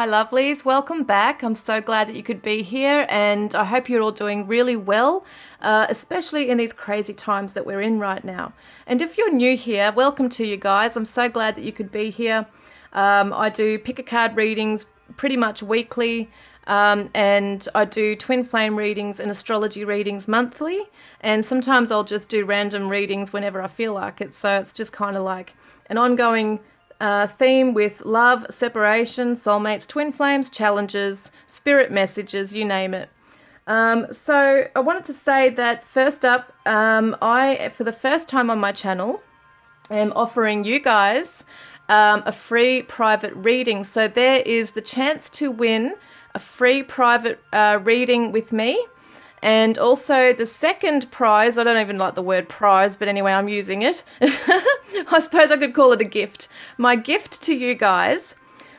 Hi lovelies, welcome back. I'm so glad that you could be here, and I hope you're all doing really well, especially in these crazy times that we're in right now. And if you're new here, welcome to you guys. I'm so glad that you could be here. I do pick a card readings pretty much weekly, and I do twin flame readings and astrology readings monthly, and sometimes I'll just do random readings whenever I feel like it. So it's just kind of like an ongoing theme with love, separation, soulmates, twin flames, challenges, spirit messages, you name it. So I wanted to say that first up, I, for the first time on my channel, am offering you guys a free private reading. So there is the chance to win a free private reading with me. And also the second prize, I don't even like the word prize, but anyway, I'm using it. I suppose I could call it a gift. My gift to you guys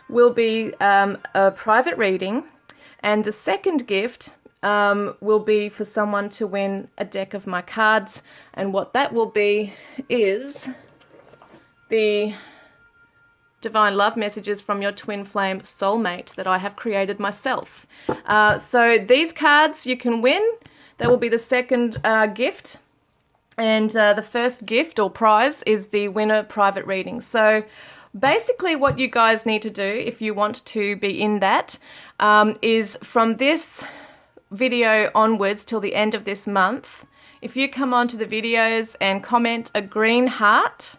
will be a private reading. And the second gift will be for someone to win a deck of my cards. And what that will be is the divine love messages from your twin flame soulmate that I have created myself. So these cards you can win. That will be the second gift. And the first gift or prize is the winner private reading. So basically what you guys need to do if you want to be in that is from this video onwards till the end of this month, if you come onto the videos and comment a green heart,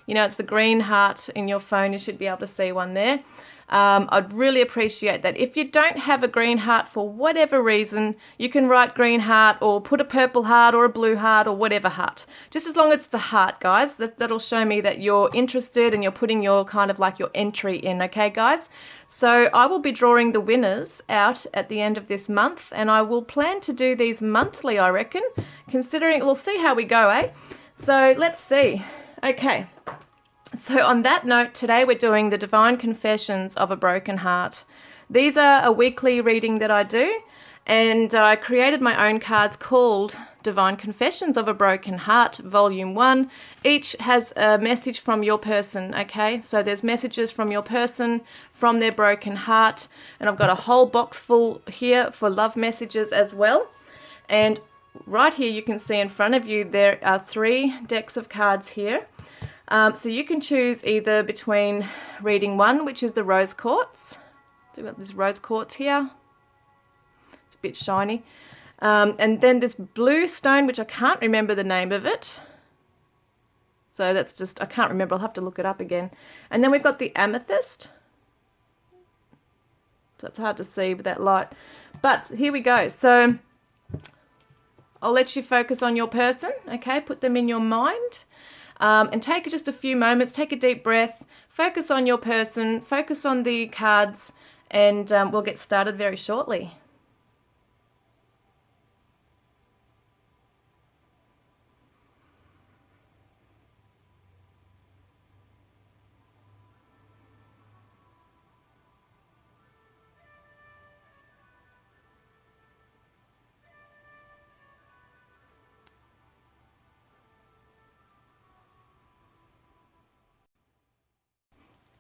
you know, it's the green heart in your phone. You should be able to see one there. I'd really appreciate that. If you don't have a green heart for whatever reason, you can write green heart or put a purple heart or a blue heart or whatever heart. Just as long as it's a heart, guys. That'll show me that you're interested and you're putting your kind of like your entry in, okay, guys? So I will be drawing the winners out at the end of this month, and I will plan to do these monthly, I reckon, considering we'll see how we go, eh? So let's see. Okay. So on that note, today we're doing the Divine Confessions of a Broken Heart. These are a weekly reading that I do, and I created my own cards called Divine Confessions of a Broken Heart, Volume 1. Each has a message from your person, okay? So there's messages from your person, from their broken heart, and I've got a whole box full here for love messages as well. And right here you can see in front of you there are 3 decks of cards here. So you can choose either between reading 1, which is the rose quartz. So we've got this rose quartz here. It's a bit shiny. And then this blue stone, which I can't remember the name of it. So that's just, I can't remember. I'll have to look it up again. And then we've got the amethyst. So it's hard to see with that light. But here we go. So I'll let you focus on your person, okay? Put them in your mind. And take just a few moments, take a deep breath, focus on your person, focus on the cards, and we'll get started very shortly.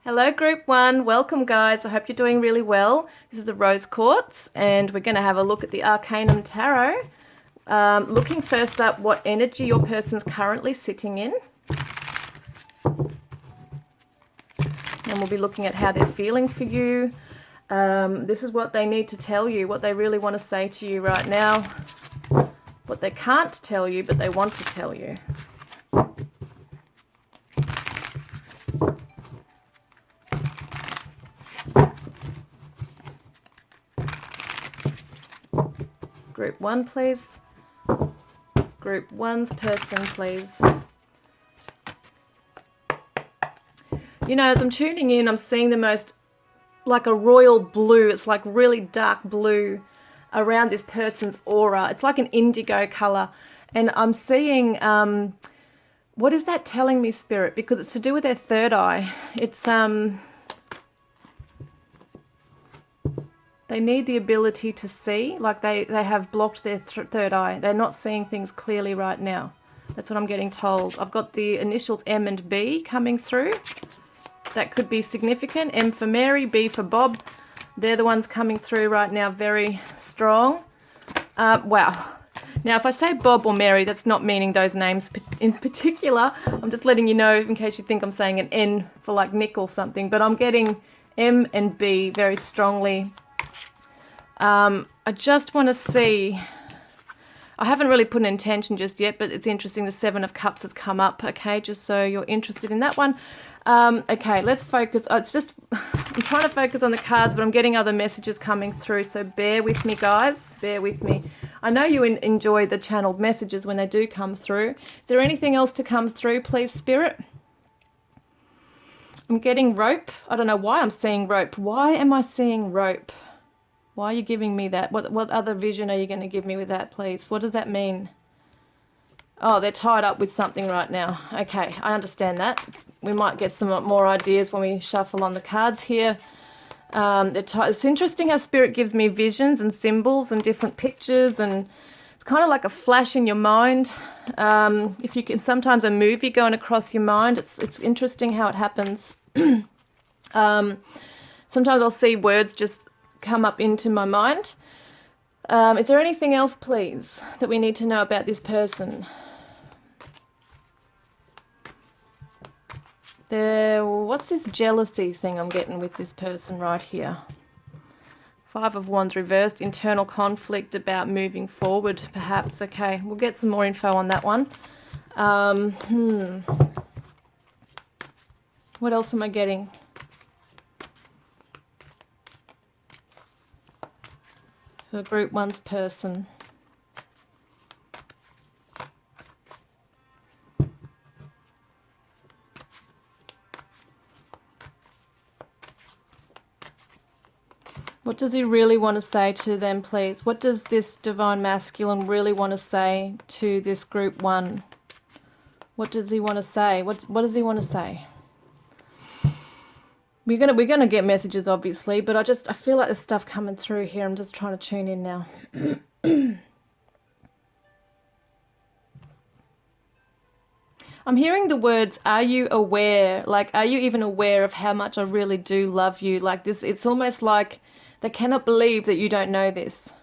Hello group 1, welcome guys. I hope you're doing really well. This is the rose quartz, and we're going to have a look at the Arcanum Tarot. Looking first up what energy your person's currently sitting in. And we'll be looking at how they're feeling for you. This is what they need to tell you, what they really want to say to you right now. What they can't tell you, but they want to tell you. Group 1, please. Group 1's person, please. You know, as I'm tuning in, I'm seeing the most, like a royal blue. It's like really dark blue around this person's aura. It's like an indigo color. And I'm seeing, what is that telling me, Spirit? Because it's to do with their third eye. It's, they need the ability to see, like they have blocked their third eye. They're not seeing things clearly right now. That's what I'm getting told. I've got the initials M and B coming through. That could be significant. M for Mary, B for Bob. They're the ones coming through right now, very strong. Wow. Now, if I say Bob or Mary, that's not meaning those names in particular. I'm just letting you know in case you think I'm saying an N for like Nick or something. But I'm getting M and B very strongly. I just want to see... I haven't really put an intention just yet, but it's interesting. The Seven of Cups has come up, okay, just so you're interested in that one. Okay, let's focus. I'm trying to focus on the cards, but I'm getting other messages coming through, so bear with me, guys. Bear with me. I know you enjoy the channeled messages when they do come through. Is there anything else to come through, please, Spirit? I'm getting rope. I don't know why I'm seeing rope. Why am I seeing rope? Why are you giving me that? What other vision are you going to give me with that, please? What does that mean? Oh, they're tied up with something right now. Okay, I understand that. We might get some more ideas when we shuffle on the cards here. It's interesting how Spirit gives me visions and symbols and different pictures, and it's kind of like a flash in your mind. If you can, sometimes a movie going across your mind. It's interesting how it happens. Sometimes I'll see words just come up into my mind. Is there anything else, please, that we need to know about this person? What's this jealousy thing I'm getting with this person right here? Five of Wands reversed, internal conflict about moving forward, perhaps. Okay, we'll get some more info on that one. What else am I getting? For Group 1's person. What does he really want to say to them, please? What does this Divine Masculine really want to say to this Group 1? What does he want to say? What does he want to say? We're gonna get messages, obviously, but I feel like there's stuff coming through here. I'm just trying to tune in now. I'm hearing the words, are you aware? Like, are you even aware of how much I really do love you? Like this, it's almost like they cannot believe that you don't know this.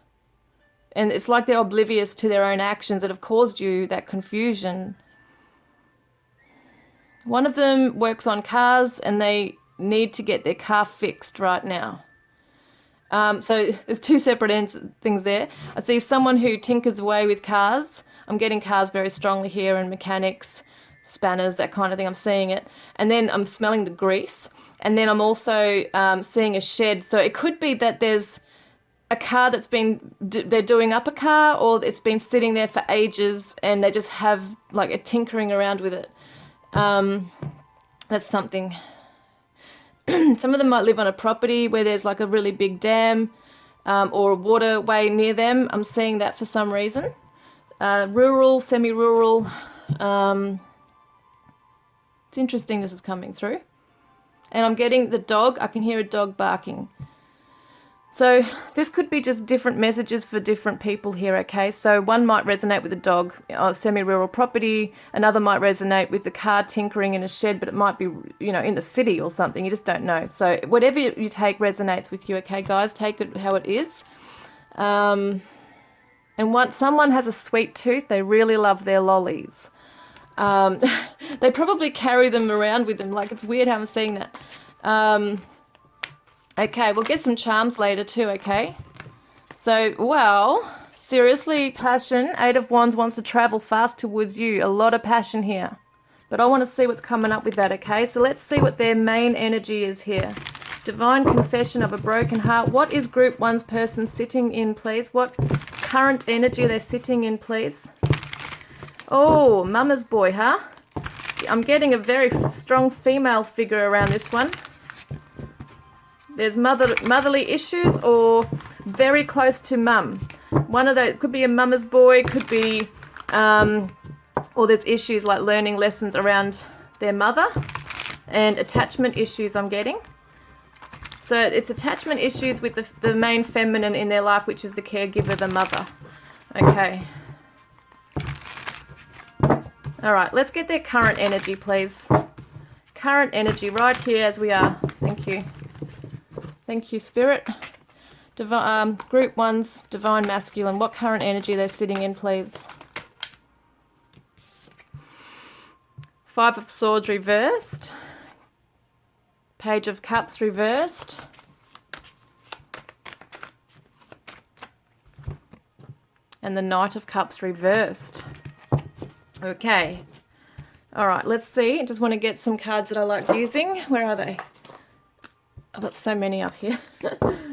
And it's like they're oblivious to their own actions that have caused you that confusion. One of them works on cars and they need to get their car fixed right now. So there's two separate things there. I see someone who tinkers away with cars. I'm getting cars very strongly here, and mechanics, spanners, that kind of thing. I'm seeing it. And then I'm smelling the grease. And then I'm also seeing a shed. So it could be that there's a car that's they're doing up a car, or it's been sitting there for ages and they just have like a tinkering around with it. That's something. Some of them might live on a property where there's like a really big dam or a waterway near them. I'm seeing that for some reason. Rural, semi-rural. It's interesting this is coming through. And I'm getting the dog. I can hear a dog barking. So this could be just different messages for different people here, okay? So one might resonate with the dog, semi-rural property. Another might resonate with the car tinkering in a shed, but it might be, in the city or something. You just don't know. So whatever you take resonates with you, okay, guys? Take it how it is. And once someone has a sweet tooth, they really love their lollies. They probably carry them around with them. Like, it's weird how I'm seeing that. Okay, we'll get some charms later too, okay? So, well, seriously, passion. Eight of Wands wants to travel fast towards you. A lot of passion here. But I want to see what's coming up with that, okay? So let's see what their main energy is here. Divine confession of a broken heart. What is Group 1's person sitting in, please? What current energy are they sitting in, please? Oh, mama's boy, huh? I'm getting a very strong female figure around this one. There's motherly issues or very close to mum. One of those could be a mama's boy, could be, or there's issues like learning lessons around their mother, and attachment issues I'm getting. So it's attachment issues with the main feminine in their life, which is the caregiver, the mother. Okay. All right, let's get their current energy, please. Current energy right here as we are. Thank you. Thank you, Spirit. Group 1's Divine Masculine. What current energy they're sitting in, please? 5 of Swords reversed. Page of Cups reversed. And the Knight of Cups reversed. Okay. All right, let's see. I just want to get some cards that I like using. Where are they? I've got so many up here.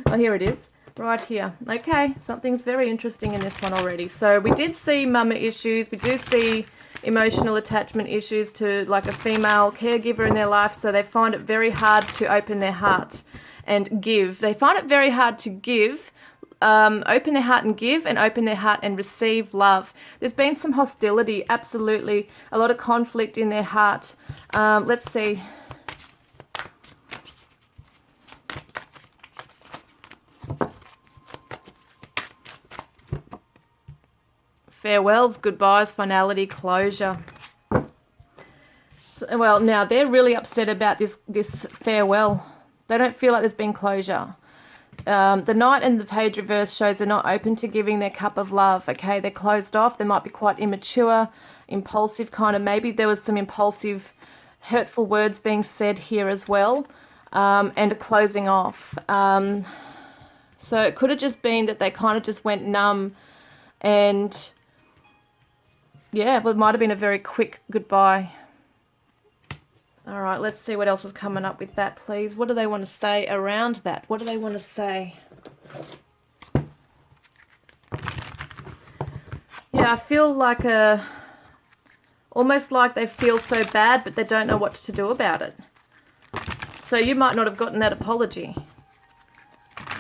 Oh, here it is. Right here. Okay, something's very interesting in this one already. So we did see mama issues. We do see emotional attachment issues to like a female caregiver in their life. So they find it very hard to open their heart and give. They find it very hard to give. Open their heart and give, and open their heart and receive love. There's been some hostility, absolutely. A lot of conflict in their heart. Let's see. Farewells, goodbyes, finality, closure. So, well, now they're really upset about this farewell. They don't feel like there's been closure. The Knight and the Page reverse shows they're not open to giving their cup of love, okay? They're closed off. They might be quite immature, impulsive kind of. Maybe there was some impulsive, hurtful words being said here as well, and a closing off. So it could have just been that they kind of just went numb and, yeah, well, it might have been a very quick goodbye. All right, let's see what else is coming up with that, please. What do they want to say around that? What do they want to say? Yeah, I feel like almost like they feel so bad, but they don't know what to do about it. So you might not have gotten that apology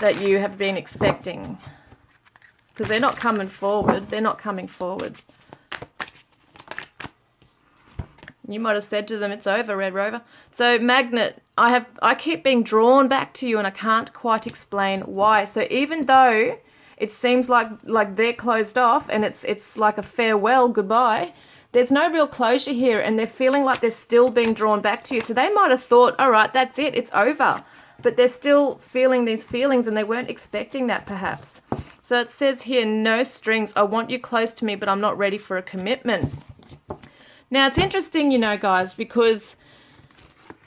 that you have been expecting, because they're not coming forward. They're not coming forward. You might have said to them, it's over, Red Rover. So Magnet, I keep being drawn back to you and I can't quite explain why. So even though it seems like they're closed off and it's like a farewell, goodbye, there's no real closure here and they're feeling like they're still being drawn back to you. So they might have thought, all right, that's it, it's over. But they're still feeling these feelings and they weren't expecting that perhaps. So it says here, no strings. I want you close to me, but I'm not ready for a commitment. Now, it's interesting, you know, guys, because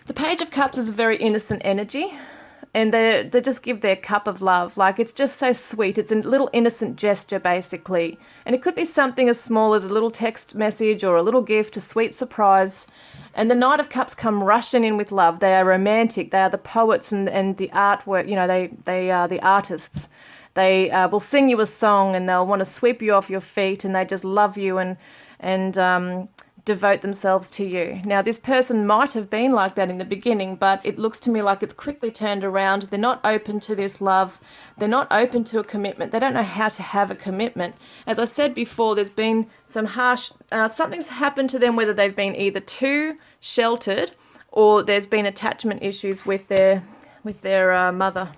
the Page of Cups is a very innocent energy, and they just give their cup of love. Like, it's just so sweet. It's a little innocent gesture, basically. And it could be something as small as a little text message or a little gift, a sweet surprise. And the Knight of Cups come rushing in with love. They are romantic. They are the poets and the artwork. You know, they are the artists. They will sing you a song, and they'll want to sweep you off your feet, and they just love you and devote themselves to you. Now, this person might have been like that in the beginning, but it looks to me like it's quickly turned around. They're not open to this love. They're not open to a commitment. They don't know how to have a commitment. As I said before, there's been some harsh, something's happened to them, whether they've been either too sheltered or there's been attachment issues with their mother.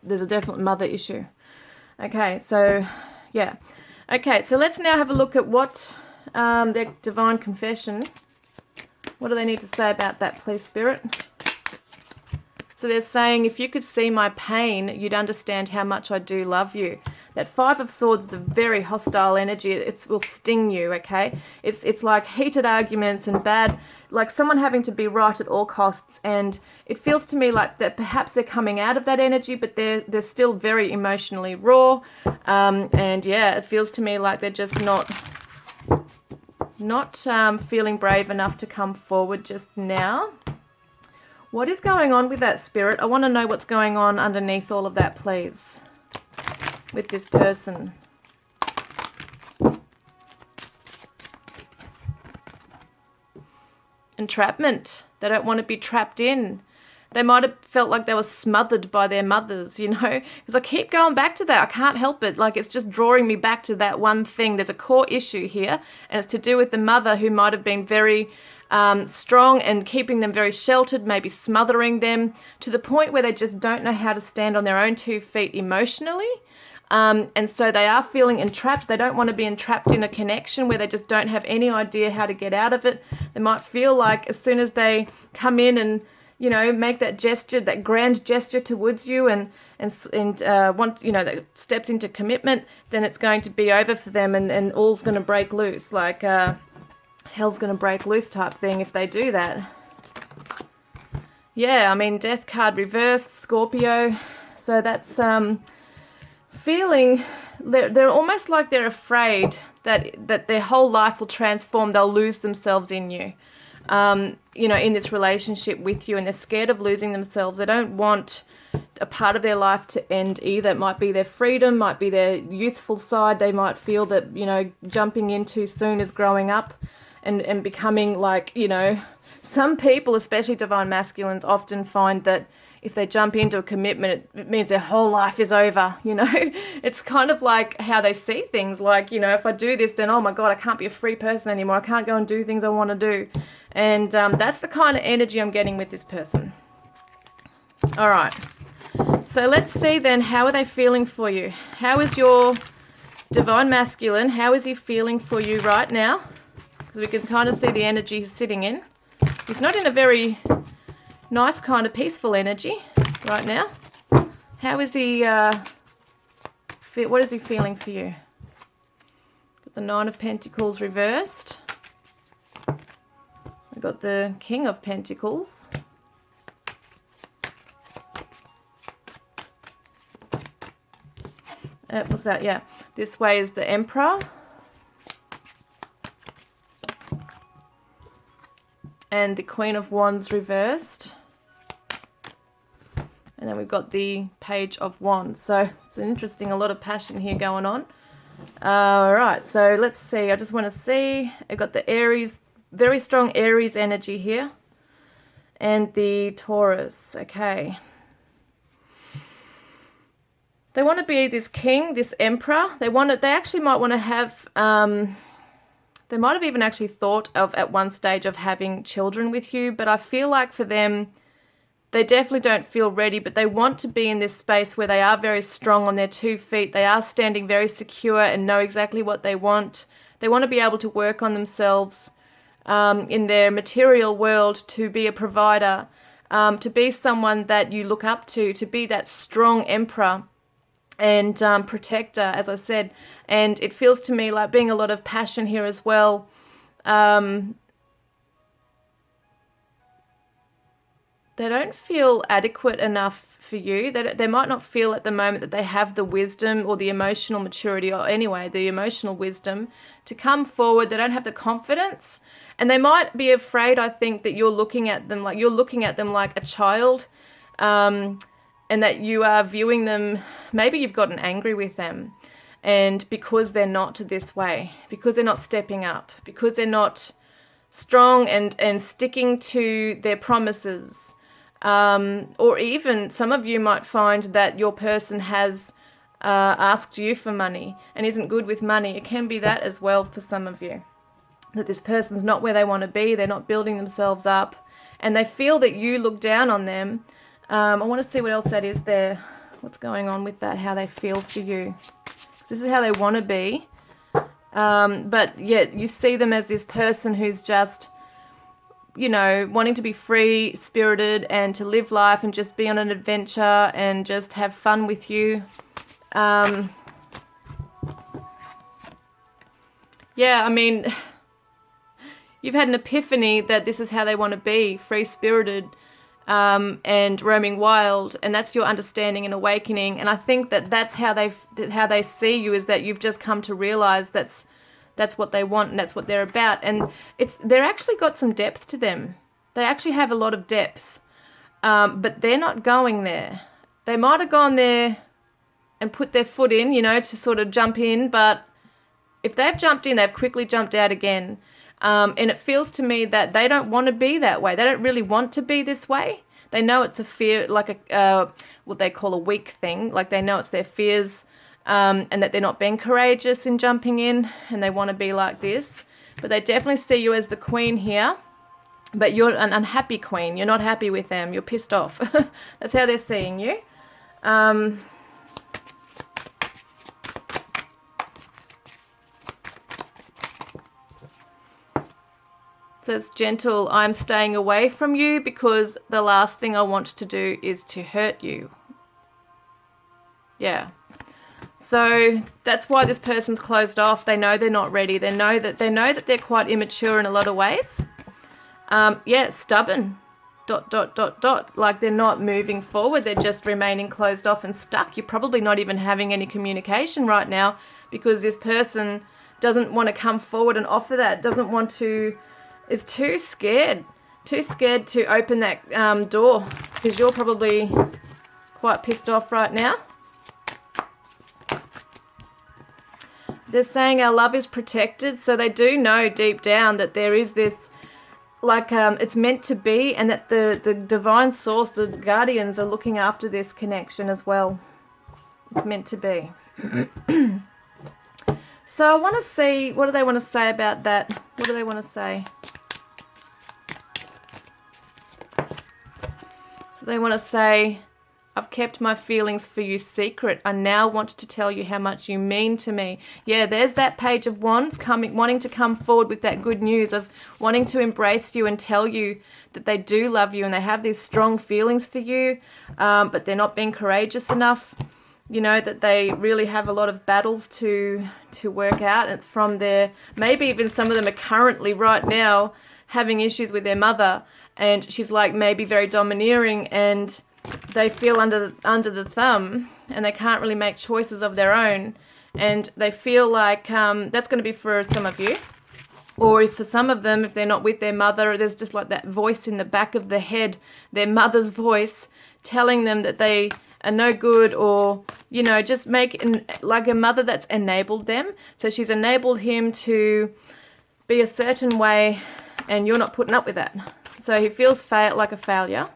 There's a definite mother issue. Okay, so, yeah. Okay, so let's now have a look at what their divine confession. What do they need to say about that, please, Spirit? So they're saying, if you could see my pain, you'd understand how much I do love you. That 5 of Swords is a very hostile energy. It will sting you, okay? It's like heated arguments and bad, like someone having to be right at all costs. And it feels to me like that perhaps they're coming out of that energy, but they're still very emotionally raw. And yeah, it feels to me like they're just not feeling brave enough to come forward just now. What is going on with that, Spirit? I want to know what's going on underneath all of that, please, with this person. Entrapment. They don't want to be trapped in. They might have felt like they were smothered by their mothers, you know, because I keep going back to that. I can't help it. Like, it's just drawing me back to that one thing. There's a core issue here, and it's to do with the mother who might have been very strong and keeping them very sheltered, maybe smothering them to the point where they just don't know how to stand on their own 2 feet emotionally. And so they are feeling entrapped. They don't want to be entrapped in a connection where they just don't have any idea how to get out of it. They might feel like as soon as they come in and you know, make that gesture, that grand gesture towards you, and want, you know, that steps into commitment, then it's going to be over for them, and all's going to break loose, like hell's going to break loose type thing if they do that. Yeah, I mean, Death card reversed, Scorpio. So that's feeling, they're almost like they're afraid that their whole life will transform. They'll lose themselves in you, you know, in this relationship with you, and they're scared of losing themselves. They don't want a part of their life to end either. It might be their freedom, might be their youthful side. They might feel that, you know, jumping in too soon is growing up and becoming like, you know, some people, especially divine masculines, often find that if they jump into a commitment, it means their whole life is over, you know. It's kind of like how they see things, like, you know, if I do this, then, oh my God, I can't be a free person anymore. I can't go and do things I want to do. And that's the kind of energy I'm getting with this person. All right. So let's see then, how are they feeling for you? How is your divine masculine, how is he feeling for you right now? Because we can kind of see the energy he's sitting in. He's not in a very nice kind of peaceful energy right now. How is he, what is he feeling for you? Got the Nine of Pentacles reversed. We've got the King of Pentacles. What's that? Yeah. This way is the Emperor. And the Queen of Wands reversed. And then we've got the Page of Wands. So it's an interesting, a lot of passion here going on. All right, so let's see. I just want to see. I've got the Aries, very strong Aries energy here. And the Taurus. Okay. They want to be this king, this emperor. They actually might want to have, they might have even actually thought of at one stage of having children with you, but I feel like for them, they definitely don't feel ready, but they want to be in this space where they are very strong on their 2 feet. They are standing very secure and know exactly what they want. They want to be able to work on themselves in their material world, to be a provider, to be someone that you look up to be that strong emperor and protector, as I said. And it feels to me like being a lot of passion here as well. They don't feel adequate enough for you. They might not feel at the moment that they have the wisdom or the emotional maturity, or anyway, the emotional wisdom to come forward. They don't have the confidence. And they might be afraid, I think, that you're looking at them like a child. And that you are viewing them, maybe you've gotten angry with them, and because they're not this way, because they're not stepping up, because they're not strong and sticking to their promises, or even some of you might find that your person has asked you for money and isn't good with money. It can be that as well for some of you, that this person's not where they want to be, they're not building themselves up, and they feel that you look down on them. I want to see what else that is there. What's going on with that, how they feel for you. This is how they want to be. But yet you see them as this person who's just, you know, wanting to be free spirited and to live life and just be on an adventure and just have fun with you. Yeah, I mean, you've had an epiphany that this is how they want to be, free spirited. And roaming wild, and that's your understanding and awakening. And I think that that's how they see you, is that you've just come to realize that's what they want and that's what they're about. And they're actually got some depth to them. They actually have a lot of depth, but they're not going there. They might have gone there and put their foot in, you know, to sort of jump in, but if they've jumped in, they've quickly jumped out again. And it feels to me that they don't want to be that way. They don't really want to be this way. They know it's a fear, like what they call a weak thing. Like they know it's their fears, and that they're not being courageous in jumping in, and they want to be like this. But they definitely see you as the queen here. But you're an unhappy queen. You're not happy with them. You're pissed off. That's how they're seeing you. says, gentle, I'm staying away from you because the last thing I want to do is to hurt you. Yeah. So that's why this person's closed off. They know they're not ready. They know that they're quite immature in a lot of ways. Yeah, stubborn. ... Like they're not moving forward. They're just remaining closed off and stuck. You're probably not even having any communication right now because this person doesn't want to come forward and offer that. Doesn't want to. Is too scared. Too scared to open that door because you're probably quite pissed off right now. They're saying our love is protected, so they do know deep down that there is this, like, it's meant to be, and that the divine source, the guardians, are looking after this connection as well. It's meant to be. So I want to see, what do they want to say about that? What do they want to say? So they want to say, I've kept my feelings for you secret. I now want to tell you how much you mean to me. Yeah, there's that Page of Wands wanting to come forward with that good news of wanting to embrace you and tell you that they do love you and they have these strong feelings for you, but they're not being courageous enough. You know, that they really have a lot of battles to work out. And it's from their, maybe even some of them are currently right now having issues with their mother, and she's like maybe very domineering, and they feel under the thumb and they can't really make choices of their own, and they feel like that's going to be for some of you, or if for some of them, if they're not with their mother, there's just like that voice in the back of the head, their mother's voice telling them that they are no good, or, you know, just like a mother that's enabled them. So she's enabled him to be a certain way and you're not putting up with that. So he feels like a failure.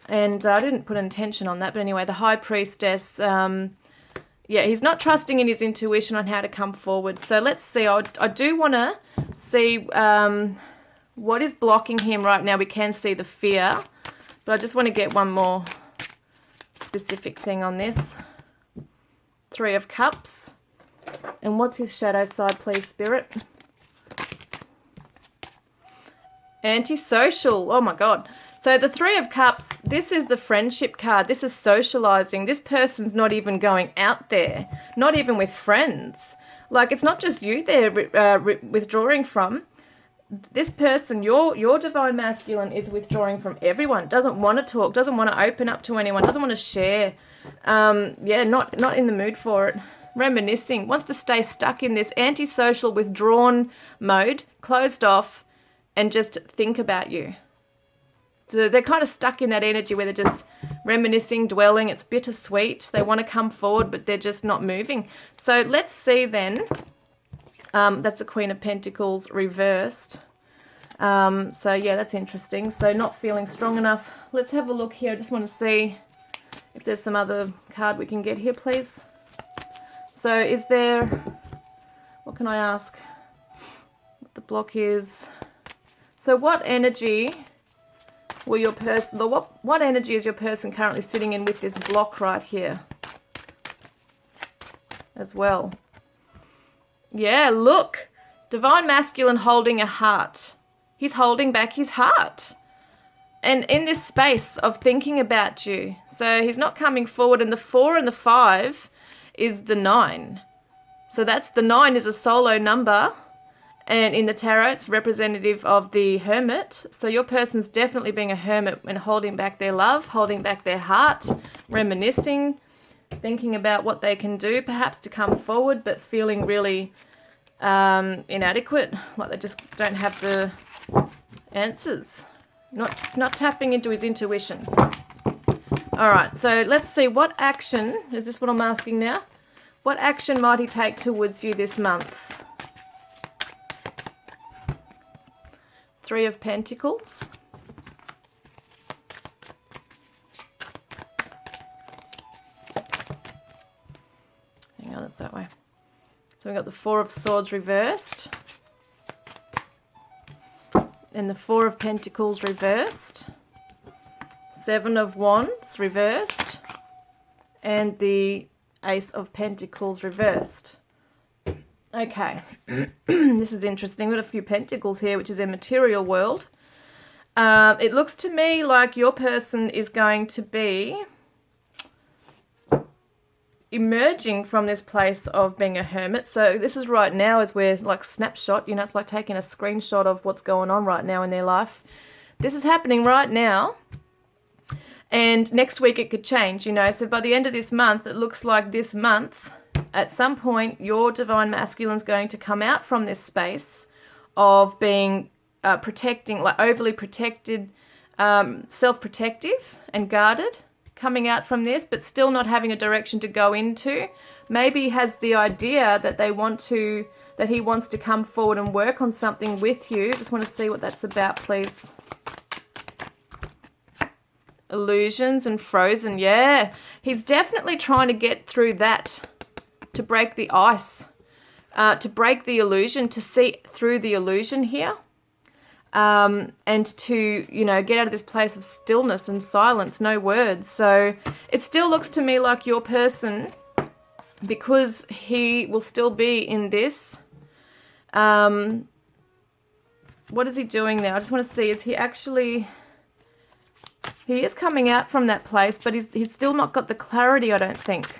And I didn't put intention on that, but anyway, the High Priestess, yeah, he's not trusting in his intuition on how to come forward. So let's see. I do want to see what is blocking him right now. We can see the fear, but I just want to get one more specific thing on this. 3 of Cups. And what's his shadow side, please, Spirit? Antisocial. Oh, my God. So the 3 of Cups, this is the friendship card. This is socializing. This person's not even going out there, not even with friends. Like, it's not just you they're withdrawing from. This person, your divine masculine, is withdrawing from everyone. Doesn't want to talk, doesn't want to open up to anyone, doesn't want to share. Yeah, not in the mood for it. Reminiscing, wants to stay stuck in this antisocial, withdrawn mode, closed off, and just think about you. So they're kind of stuck in that energy where they're just reminiscing, dwelling. It's bittersweet. They want to come forward, but they're just not moving. So let's see then. That's the Queen of Pentacles reversed. So yeah, that's interesting. So not feeling strong enough. Let's have a look here. I just want to see if there's some other card we can get here, please. So is there, what can I ask? What the block is. So what energy will your person, what energy is your person currently sitting in with this block right here as well? Yeah, look. Divine masculine holding a heart. He's holding back his heart. And in this space of thinking about you. So he's not coming forward. And the 4 and the 5 is the 9. So that's the 9 is a solo number. And in the tarot, it's representative of the hermit. So your person's definitely being a hermit and holding back their love, holding back their heart, reminiscing, thinking about what they can do, perhaps to come forward, but feeling really inadequate, like they just don't have the answers. Not tapping into his intuition. All right, so let's see what action, is this what I'm asking now? What action might he take towards you this month? 3 of Pentacles. Hang on, that's that way. So we've got the 4 of Swords reversed. And the 4 of Pentacles reversed. 7 of Wands reversed. And the Ace of Pentacles reversed. Okay, this is interesting. We've got a few pentacles here, which is a material world. It looks to me like your person is going to be emerging from this place of being a hermit. So this is right now as we're like snapshot, you know, it's like taking a screenshot of what's going on right now in their life. This is happening right now. And next week it could change, you know. So by the end of this month, it looks like this month, at some point, your divine masculine is going to come out from this space of being protecting, like overly protected, self-protective and guarded, coming out from this, but still not having a direction to go into. Maybe has the idea that they want to, that he wants to come forward and work on something with you. Just want to see what that's about, please. Illusions and frozen. Yeah, he's definitely trying to get through that, to break the ice, to break the illusion, to see through the illusion here, and to, you know, get out of this place of stillness and silence, no words. So it still looks to me like your person, because he will still be in this, what is he doing there? I just want to see, is he actually... He is coming out from that place, but he's still not got the clarity, I don't think.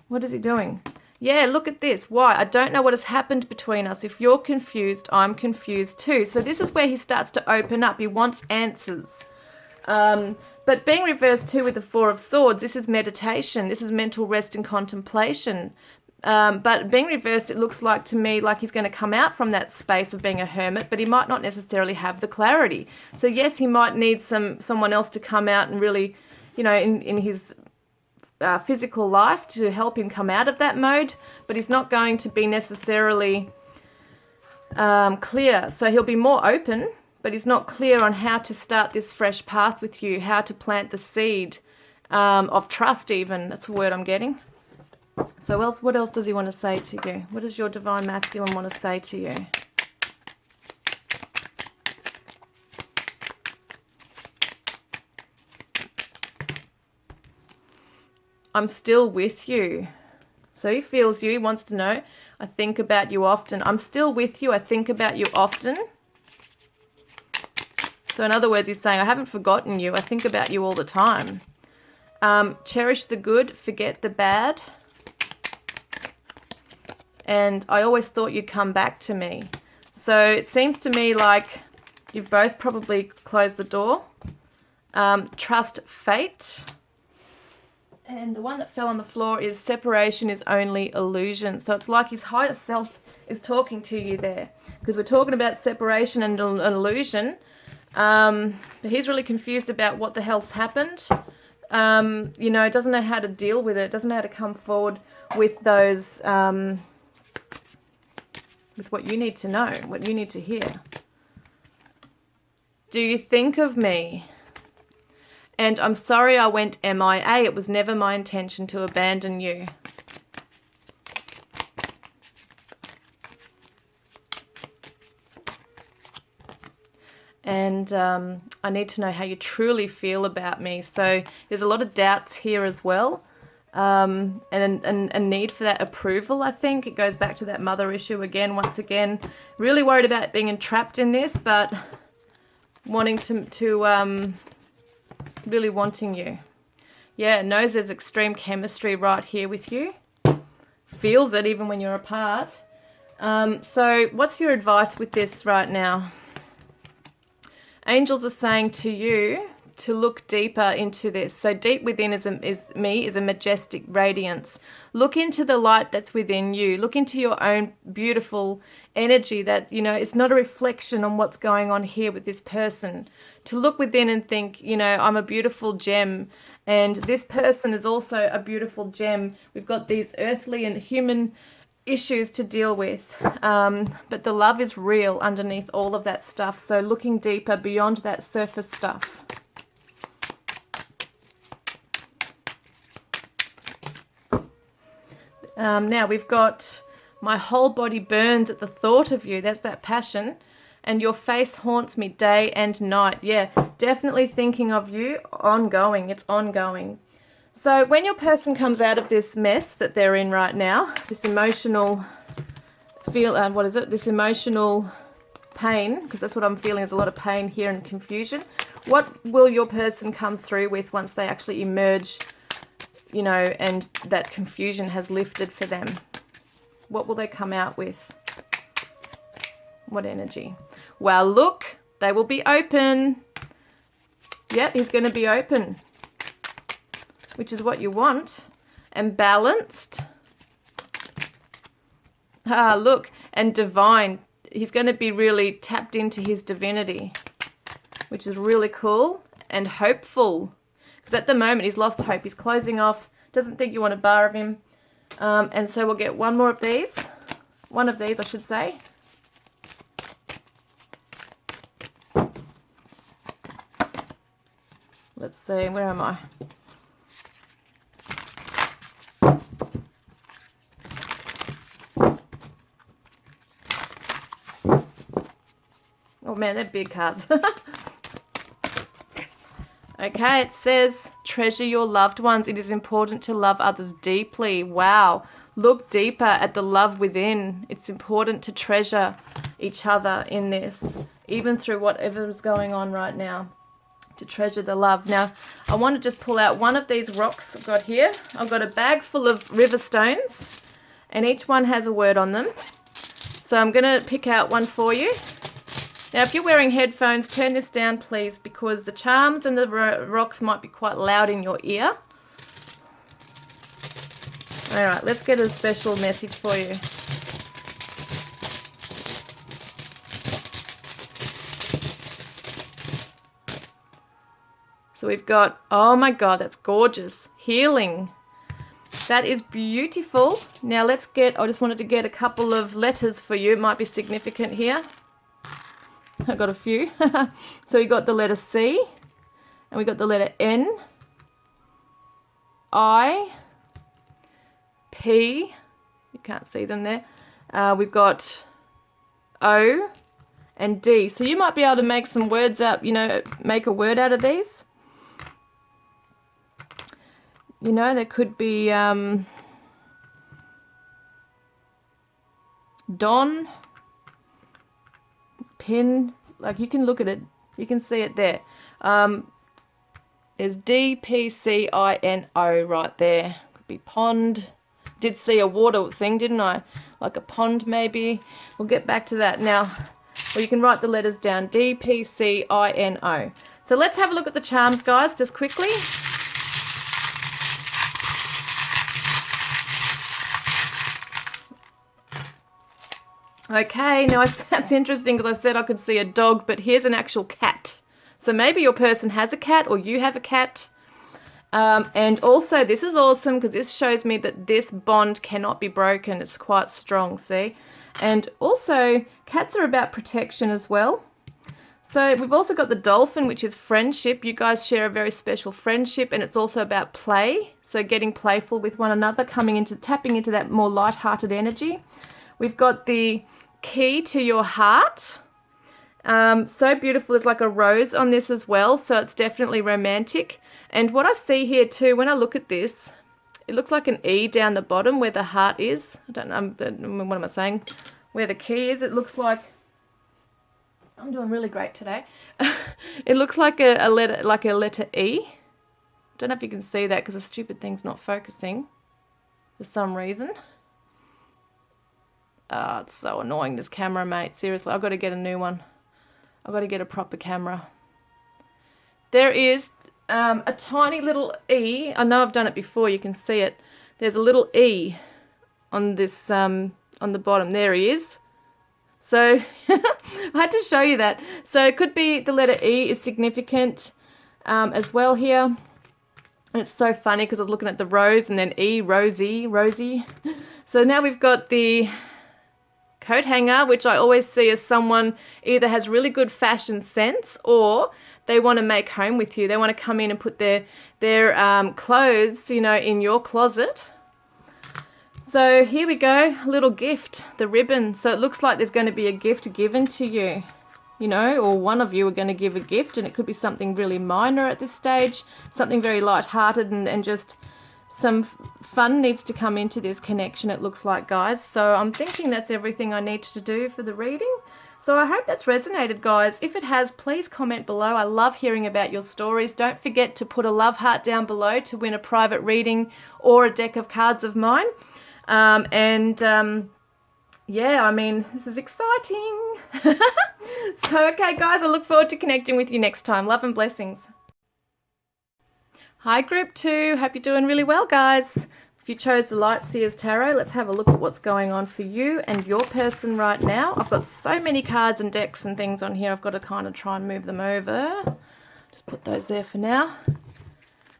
What is he doing? Yeah, look at this. Why? I don't know what has happened between us. If you're confused, I'm confused too. So this is where he starts to open up. He wants answers. But being reversed too with the Four of Swords, this is meditation. This is mental rest and contemplation. But being reversed, it looks like to me like he's going to come out from that space of being a hermit, but he might not necessarily have the clarity. So yes, he might need someone else to come out and really, you know, in his physical life to help him come out of that mode, but he's not going to be necessarily clear. So he'll be more open, but he's not clear on how to start this fresh path with you, how to plant the seed of trust even. That's the word I'm getting. So what else does he want to say to you? What does your divine masculine want to say to you? I'm still with you. So he feels you. He wants to know, I think about you often. I'm still with you. I think about you often. So in other words, he's saying, I haven't forgotten you. I think about you all the time. Cherish the good, forget the bad. And I always thought you'd come back to me. So it seems to me like you've both probably closed the door. Trust fate. And the one that fell on the floor is separation is only illusion. So it's like his higher self is talking to you there. Because we're talking about separation and an illusion. But he's really confused about what the hell's happened. You know, doesn't know how to deal with it. Doesn't know how to come forward with those... with what you need to know, what you need to hear. Do you think of me? And I'm sorry I went MIA. It was never my intention to abandon you. And I need to know how you truly feel about me. So there's a lot of doubts here as well. And a need for that approval, I think. It goes back to that mother issue again, once again. Really worried about being entrapped in this, but wanting to really wanting you. Yeah, knows there's extreme chemistry right here with you. Feels it even when you're apart. So what's your advice with this right now? Angels are saying to you to look deeper into this. So deep within is a majestic radiance. Look into the light that's within you. Look into your own beautiful energy that, you know, it's not a reflection on what's going on here with this person. To look within and think, you know, I'm a beautiful gem and this person is also a beautiful gem. We've got these earthly and human issues to deal with, but the love is real underneath all of that stuff. So looking deeper beyond that surface stuff. Now we've got my whole body burns at the thought of you. That's that passion. And your face haunts me day and night. Yeah, definitely thinking of you. Ongoing. It's ongoing. So when your person comes out of this mess that they're in right now, this emotional feel, what is it? This emotional pain, because that's what I'm feeling. There's a lot of pain here and confusion. What will your person come through with once they actually emerge, you know, and that confusion has lifted for them? What will they come out with? What energy? Well, look, they will be open. Yep, he's going to be open, which is what you want. And balanced. Ah, look, and divine. He's going to be really tapped into his divinity, which is really cool, and hopeful. Because at the moment, he's lost hope. He's closing off, doesn't think you want a bar of him. And so we'll get one more of these. One of these, I should say. Let's see, where am I? Oh man, they're big cards. Okay, it says, treasure your loved ones. It is important to love others deeply. Wow. Look deeper at the love within. It's important to treasure each other in this, even through whatever is going on right now, to treasure the love. Now, I want to just pull out one of these rocks I've got here. I've got a bag full of river stones, and each one has a word on them. So I'm going to pick out one for you. Now, if you're wearing headphones, turn this down, please, because the charms and the rocks might be quite loud in your ear. All right, let's get a special message for you. So we've got, oh my God, that's gorgeous. Healing. That is beautiful. Now let's get, I just wanted to get a couple of letters for you. It might be significant here. I got a few. So we got the letter C, and we got the letter N, I, P, you can't see them there. We've got O and D. So you might be able to make some words up, you know, make a word out of these. You know, there could be Don, pin, like you can look at it, you can see it there. There's D-P-C-I-N-O right there. Could be pond. Did see a water thing, didn't I? Like a pond maybe. We'll get back to that now. Or you can write the letters down, D-P-C-I-N-O. So let's have a look at the charms, guys, just quickly. Okay, now that's interesting because I said I could see a dog, but here's an actual cat. So maybe your person has a cat or you have a cat. And also this is awesome because this shows me that this bond cannot be broken. It's quite strong, see? And also cats are about protection as well. So we've also got the dolphin, which is friendship. You guys share a very special friendship, and it's also about play. So getting playful with one another, tapping into that more light-hearted energy. We've got the key to your heart. So beautiful. There's like a rose on this as well, so it's definitely romantic. And what I see here too, when I look at this, it looks like an E down the bottom where the heart is. I don't know, what am I saying? Where the key is, it looks like, I'm doing really great today. It looks like a letter E. Don't know if you can see that because the stupid thing's not focusing for some reason. Oh, it's so annoying, this camera, mate. Seriously, I've got to get a new one. I've got to get a proper camera. There is a tiny little E. I know I've done it before. You can see it. There's a little E on this, on the bottom. There he is. So I had to show you that. So it could be the letter E is significant as well here. And it's so funny because I was looking at the rose and then E, Rosie. So now we've got the coat hanger, which I always see as someone either has really good fashion sense or they want to make home with you. They want to come in and put their clothes, you know, in your closet. So here we go, a little gift, the ribbon. So it looks like there's going to be a gift given to you, you know, or one of you are going to give a gift, and it could be something really minor at this stage, something very light-hearted and just some fun needs to come into this connection, it looks like, guys. So I'm thinking that's everything I need to do for the reading. So I hope that's resonated, guys. If it has, please comment below. I love hearing about your stories. Don't forget to put a love heart down below to win a private reading or a deck of cards of mine. Yeah, I mean, this is exciting. So, okay, guys, I look forward to connecting with you next time. Love and blessings. Hi, Group 2. Hope you're doing really well, guys. If you chose the Light Seers Tarot, let's have a look at what's going on for you and your person right now. I've got so many cards and decks and things on here. I've got to kind of try and move them over. Just put those there for now.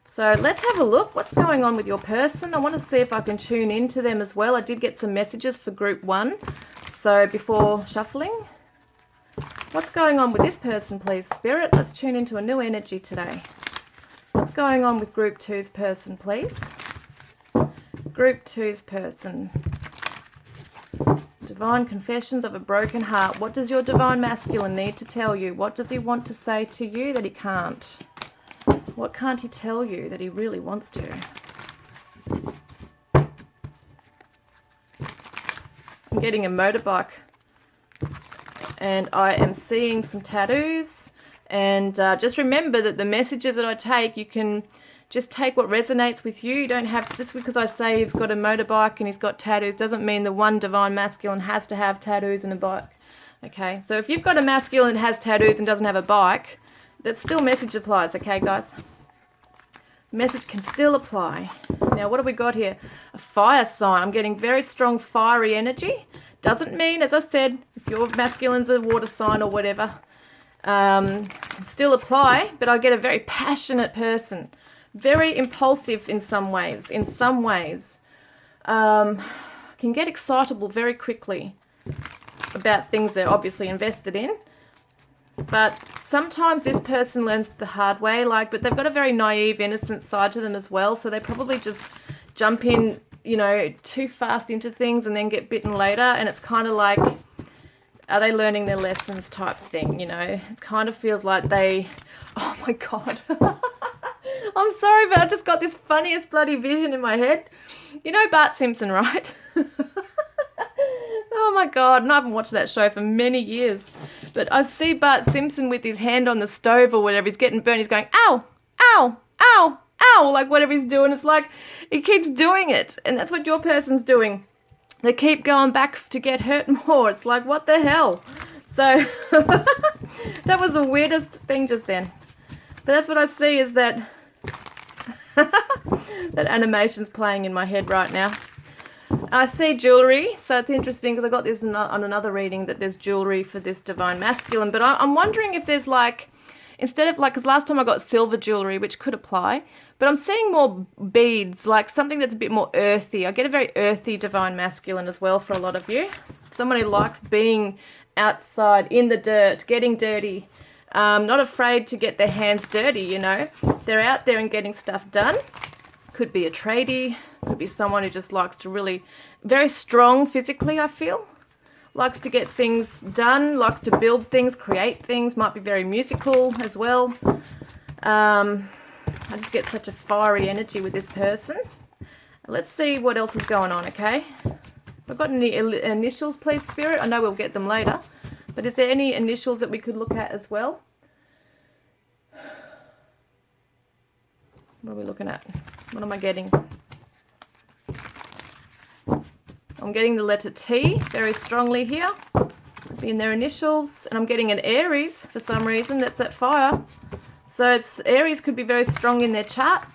So let's have a look. What's going on with your person? I want to see if I can tune into them as well. I did get some messages for Group 1. So before shuffling, what's going on with this person, please, Spirit? Let's tune into a new energy today. What's going on with Group 2's person, please? Group 2's person. Divine Confessions of a Broken Heart. What does your Divine Masculine need to tell you? What does he want to say to you that he can't? What can't he tell you that he really wants to? I'm getting a motorbike. And I am seeing some tattoos. And just remember that the messages that I take, you can just take what resonates with you. You don't have, just because I say he's got a motorbike and he's got tattoos, doesn't mean the one Divine Masculine has to have tattoos and a bike. Okay, so if you've got a masculine that has tattoos and doesn't have a bike, that still message applies, okay, guys? Message can still apply. Now, what have we got here? A fire sign. I'm getting very strong fiery energy. Doesn't mean, as I said, if your masculine's a water sign or whatever, can still apply, but I get a very passionate person. Very impulsive in some ways. Can get excitable very quickly about things they're obviously invested in. But sometimes this person learns the hard way, but they've got a very naive, innocent side to them as well. So they probably just jump in, too fast into things and then get bitten later. And it's kind of like, are they learning their lessons type thing, It kind of feels like they, oh my God. I'm sorry, but I just got this funniest bloody vision in my head. You know Bart Simpson, right? Oh my God, and I haven't watched that show for many years. But I see Bart Simpson with his hand on the stove or whatever. He's getting burnt. He's going, ow, ow, ow, ow, like whatever he's doing. It's like he keeps doing it. And that's what your person's doing. They keep going back to get hurt more. It's like, what the hell? So that was the weirdest thing just then. But that's what I see is that that animation's playing in my head right now. I see jewelry, so it's interesting because I got this on another reading that there's jewelry for this Divine Masculine. But I'm wondering if there's instead of because last time I got silver jewelry, which could apply, but I'm seeing more beads, like something that's a bit more earthy. I get a very earthy Divine Masculine as well for a lot of you. Someone who likes being outside in the dirt, getting dirty. Not afraid to get their hands dirty, They're out there and getting stuff done. Could be a tradie, could be someone who just likes to really, very strong physically, I feel. Likes to get things done, likes to build things, create things, might be very musical as well. I just get such a fiery energy with this person. Let's see what else is going on, okay? I've got any initials, please, Spirit? I know we'll get them later. But is there any initials that we could look at as well? What are we looking at? What am I getting? I'm getting the letter T very strongly here. In their initials. And I'm getting an Aries for some reason. That's that fire. So Aries could be very strong in their chart.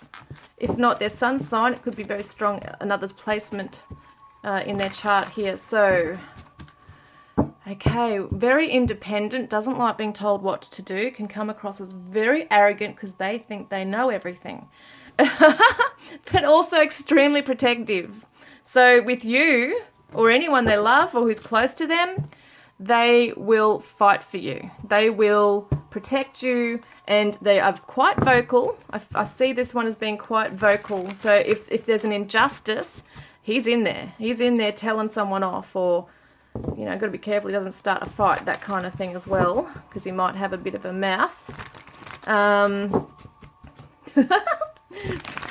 If not their sun sign, it could be very strong, another placement in their chart here. So, okay, very independent, doesn't like being told what to do, can come across as very arrogant because they think they know everything. But also extremely protective. So with you or anyone they love or who's close to them, they will fight for you. They will protect you, and they are quite vocal. I see this one as being quite vocal. So if there's an injustice, he's in there. He's in there telling someone off, or, got to be careful he doesn't start a fight, that kind of thing as well, because he might have a bit of a mouth.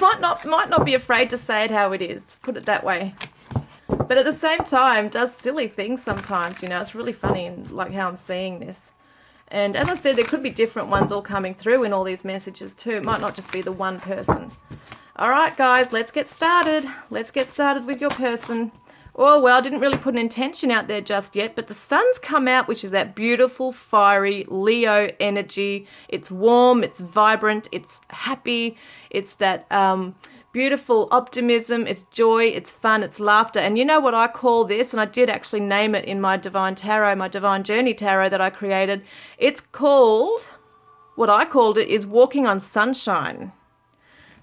Might not be afraid to say it how it is, put it that way. But at the same time, does silly things sometimes, you know. It's really funny, like how I'm seeing this. And as I said, there could be different ones all coming through in all these messages too. It might not just be the one person. All right, guys, let's get started. Let's get started with your person. Oh, well, I didn't really put an intention out there just yet, but the sun's come out, which is that beautiful, fiery Leo energy. It's warm, it's vibrant, it's happy, it's that beautiful optimism, it's joy, it's fun, it's laughter. And you know what I call this? And I did actually name it in my Divine Tarot, my Divine Journey Tarot that I created. It's called, what I called it is walking on sunshine.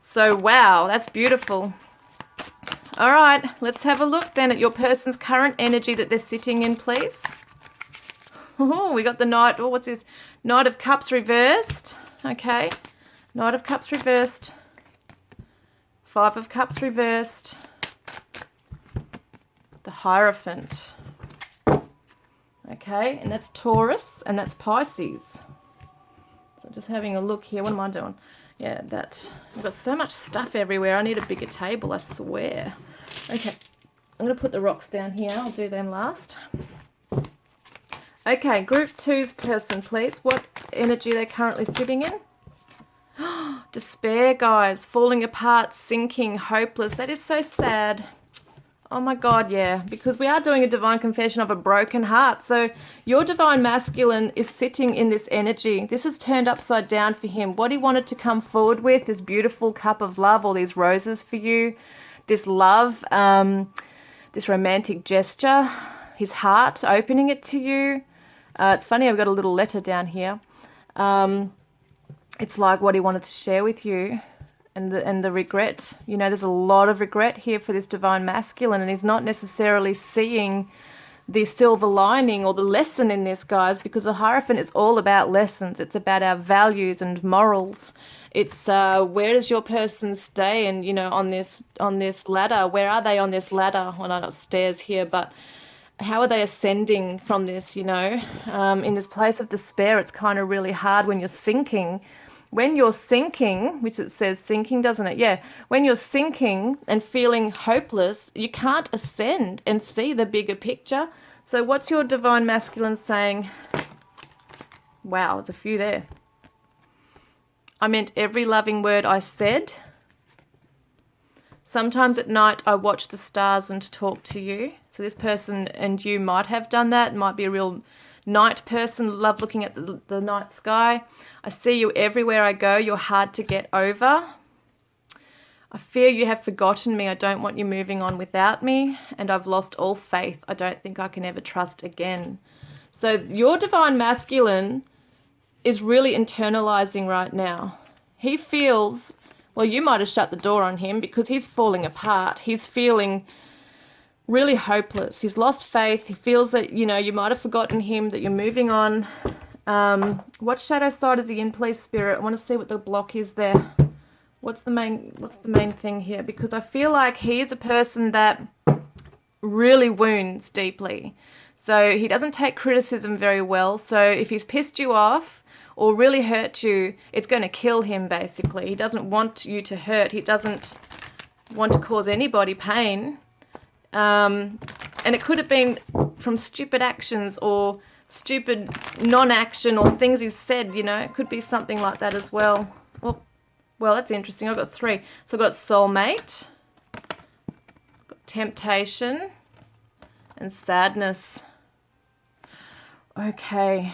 So, wow, that's beautiful. All right, let's have a look then at your person's current energy that they're sitting in, please. Oh, we got the Knight. Oh, what's this? Knight of Cups reversed. Okay. Knight of Cups reversed. Five of Cups reversed. The Hierophant. Okay, and that's Taurus and that's Pisces. So just having a look here. What am I doing? Yeah, that. I've got so much stuff everywhere. I need a bigger table, I swear. Okay, I'm going to put the rocks down here. I'll do them last. Okay, group two's person, please. What energy they're currently sitting in? Despair, guys. Falling apart, sinking, hopeless. That is so sad. Oh my God, yeah, because we are doing a divine confession of a broken heart. So your divine masculine is sitting in this energy. This is turned upside down for him. What he wanted to come forward with, this beautiful cup of love, all these roses for you, this love, this romantic gesture, his heart, opening it to you. It's funny, I've got a little letter down here. It's like what he wanted to share with you. And the regret, you know, there's a lot of regret here for this divine masculine, and he's not necessarily seeing the silver lining or the lesson in this, guys, because the Hierophant is all about lessons. It's about our values and morals. It's where does your person stay, and you know, on this ladder, where are they on this ladder? Well, not stairs here, but how are they ascending from this? You know, in this place of despair, it's kind of really hard when you're sinking. When you're sinking, which it says sinking, doesn't it? Yeah. When you're sinking and feeling hopeless, you can't ascend and see the bigger picture. So what's your divine masculine saying? Wow, there's a few there. I meant every loving word I said. Sometimes at night I watch the stars and talk to you. So this person and you might have done that. It might be a real night person, love looking at the night sky. I see you everywhere I go. You're hard to get over. I fear you have forgotten me. I don't want you moving on without me. And I've lost all faith. I don't think I can ever trust again. So your divine masculine is really internalizing right now. He feels, well, you might have shut the door on him because he's falling apart. He's feeling really hopeless. He's lost faith. He feels that, you know, you might have forgotten him, that you're moving on. What shadow side is he in, please, Spirit? I want to see what the block is there. What's the main thing here? Because I feel like he is a person that really wounds deeply. So he doesn't take criticism very well. So if he's pissed you off or really hurt you, it's going to kill him, basically. He doesn't want you to hurt. He doesn't want to cause anybody pain. And it could have been from stupid actions or stupid non-action or things he's said, you know. It could be something like that as well. Well, that's interesting. I've got three. So I've got soulmate, got temptation, and sadness. Okay.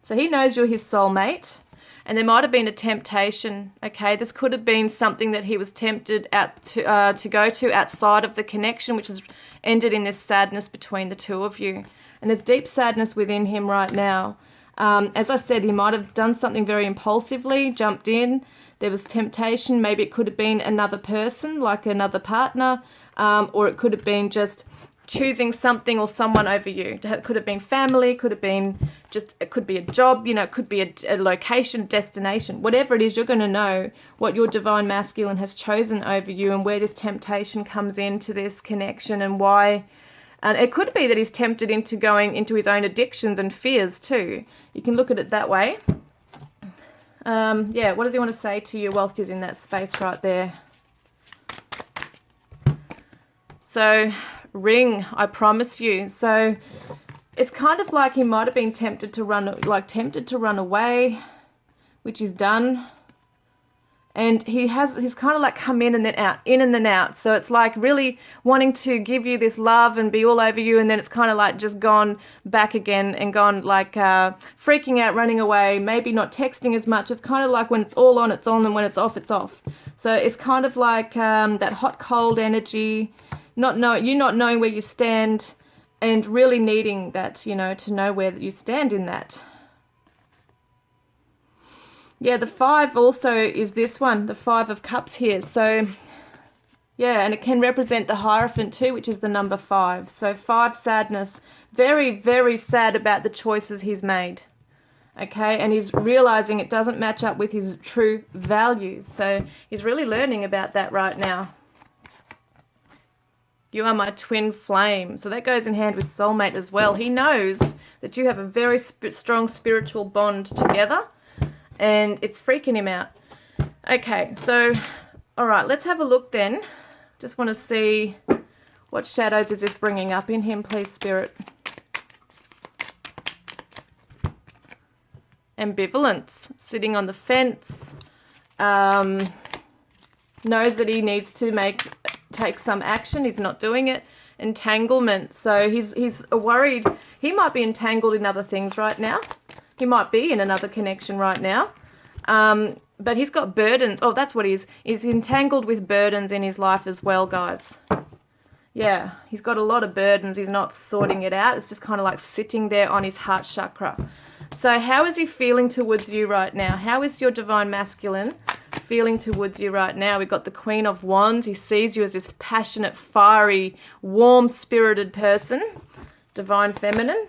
So he knows you're his soulmate. And there might have been a temptation, okay? This could have been something that he was tempted to go to outside of the connection, which has ended in this sadness between the two of you. And there's deep sadness within him right now. As I said, he might have done something very impulsively, jumped in. There was temptation. Maybe it could have been another person, like another partner, or it could have been just choosing something or someone over you. It could have been family, could have been just, it could be a job, you know, it could be a location, destination, whatever it is. You're going to know what your divine masculine has chosen over you and where this temptation comes into this connection and why. And it could be that he's tempted into going into his own addictions and fears too. You can look at it that way. Yeah, what does he want to say to you whilst he's in that space right there? So, ring, I promise you. So, it's kind of like he might have been tempted to run away, which he's done. And he's kind of like come in and then out, in and then out. So it's like really wanting to give you this love and be all over you, and then it's kind of like just gone back again and gone like freaking out, running away, maybe not texting as much. It's kind of like when it's all on, it's on, and when it's off, it's off. So it's kind of like that hot, cold energy, not knowing where you stand, and really needing that, to know where you stand in that. Yeah, the 5 also is this one, the 5 of Cups here. So, yeah, and it can represent the Hierophant too, which is the number 5. So 5, sadness. Very, very sad about the choices he's made. Okay, and he's realizing it doesn't match up with his true values. So he's really learning about that right now. You are my twin flame. So that goes in hand with soulmate as well. He knows that you have a very strong spiritual bond together. And it's freaking him out. Okay, so, all right, let's have a look then. Just want to see what shadows is this bringing up in him, please, Spirit. Ambivalence, sitting on the fence, knows that he needs to take some action. He's not doing it. Entanglement, so he's worried. He might be entangled in other things right now. He might be in another connection right now. But he's got burdens. Oh, that's what he is. He's entangled with burdens in his life as well, guys. Yeah, he's got a lot of burdens. He's not sorting it out. It's just kind of like sitting there on his heart chakra. So how is he feeling towards you right now? How is your divine masculine feeling towards you right now? We've got the Queen of Wands. He sees you as this passionate, fiery, warm-spirited person. Divine feminine.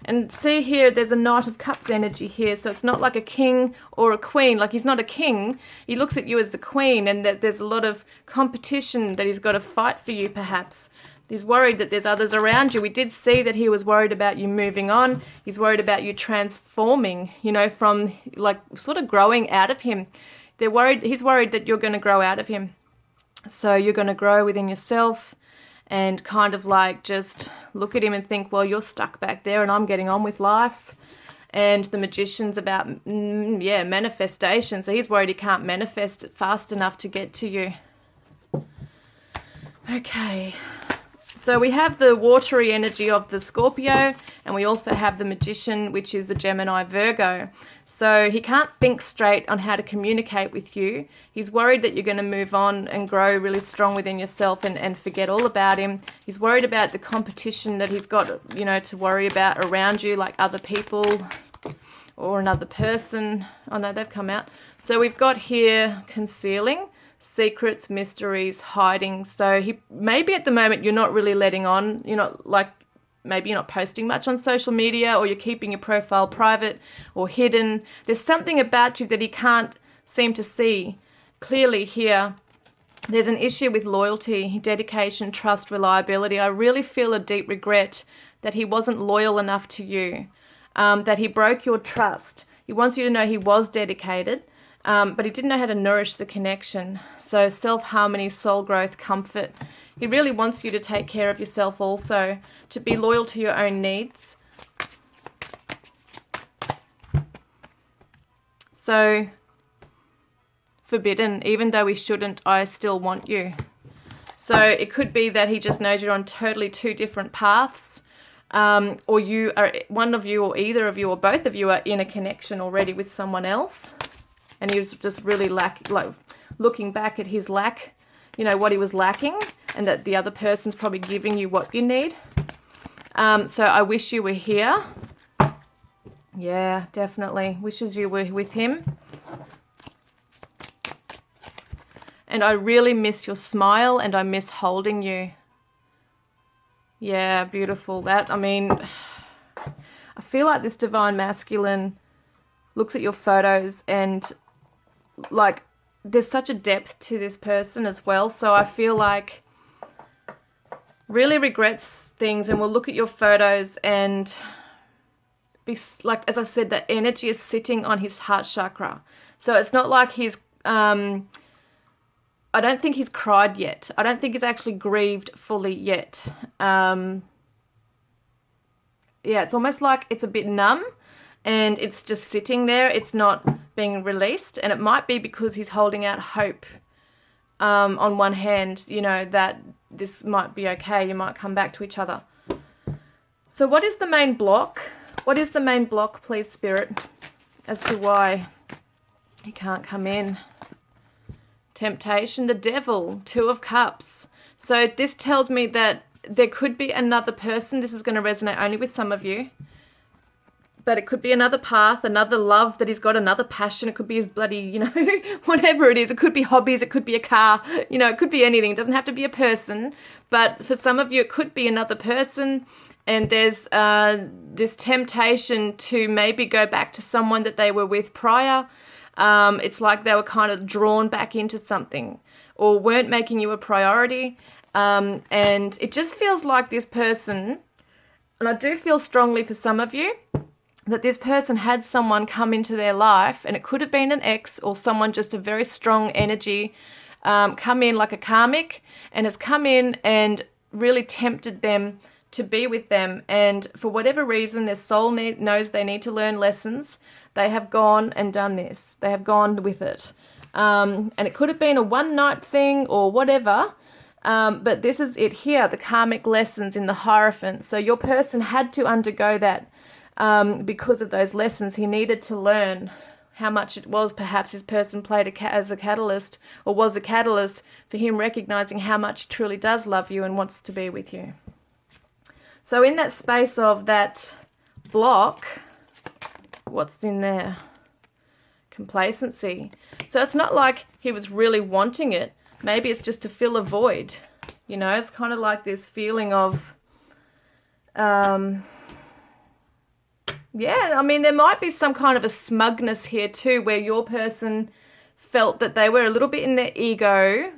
And see here, there's a Knight of Cups energy here. So it's not like a king or a queen. Like he's not a king. He looks at you as the queen, and that there's a lot of competition that he's got to fight for you, perhaps. He's worried that there's others around you. We did see that he was worried about you moving on. He's worried about you transforming, from like sort of growing out of him. He's worried that you're going to grow out of him. So you're going to grow within yourself. And kind of like just look at him and think, well, you're stuck back there and I'm getting on with life. And the Magician's about, manifestation. So he's worried he can't manifest it fast enough to get to you. Okay. So we have the watery energy of the Scorpio, and we also have the Magician, which is the Gemini Virgo. So he can't think straight on how to communicate with you. He's worried that you're going to move on and grow really strong within yourself and forget all about him. He's worried about the competition that he's got, to worry about around you, like other people or another person. Oh no, they've come out. So we've got here concealing, secrets, mysteries, hiding. So maybe at the moment you're not really letting on. Maybe you're not posting much on social media, or you're keeping your profile private or hidden. There's something about you that he can't seem to see clearly here. There's an issue with loyalty, dedication, trust, reliability. I really feel a deep regret that he wasn't loyal enough to you, that he broke your trust. He wants you to know he was dedicated, but he didn't know how to nourish the connection. So self-harmony, soul growth, comfort. He really wants you to take care of yourself also, to be loyal to your own needs. So, forbidden, even though we shouldn't, I still want you. So it could be that he just knows you're on totally 2 different paths, or you are, one of you or either of you or both of you are in a connection already with someone else, and he was just really looking back at his lack, what he was lacking, and that the other person's probably giving you what you need. So I wish you were here. Yeah, definitely. Wishes you were with him. And I really miss your smile, and I miss holding you. Yeah, beautiful. I feel like this divine masculine looks at your photos and there's such a depth to this person as well. So I feel like really regrets things and will look at your photos and be like, as I said, that energy is sitting on his heart chakra. So it's not like he's, I don't think he's cried yet. I don't think he's actually grieved fully yet. Yeah, it's almost like it's a bit numb and it's just sitting there. It's not being released. And it might be because he's holding out hope. On one hand, you know, that this might be okay. You might come back to each other. So what is the main block? What is the main block, please, Spirit, as to why he can't come in? Temptation, the devil, 2 of Cups. So this tells me that there could be another person. This is going to resonate only with some of you. But it could be another path, another love that he's got, another passion. It could be his bloody, you know, whatever it is. It could be hobbies. It could be a car. You know, it could be anything. It doesn't have to be a person. But for some of you, it could be another person. And there's this temptation to maybe go back to someone that they were with prior. It's like they were kind of drawn back into something or weren't making you a priority. And it just feels like this person, and I do feel strongly for some of you, that this person had someone come into their life, and it could have been an ex or someone just a very strong energy come in like a karmic and has come in and really tempted them to be with them. And for whatever reason, their soul knows they need to learn lessons. They have gone and done this. They have gone with it. And it could have been a one-night thing or whatever. But this is it here, the karmic lessons in the Hierophant. So your person had to undergo that. Because of those lessons, he needed to learn how much it was perhaps his person played as a catalyst, or was a catalyst for him recognizing how much he truly does love you and wants to be with you. So in that space of that block, what's in there? Complacency. So it's not like he was really wanting it. Maybe it's just to fill a void. You know, it's kind of like this feeling of... yeah, I mean, there might be some kind of a smugness here too, where your person felt that they were a little bit in their ego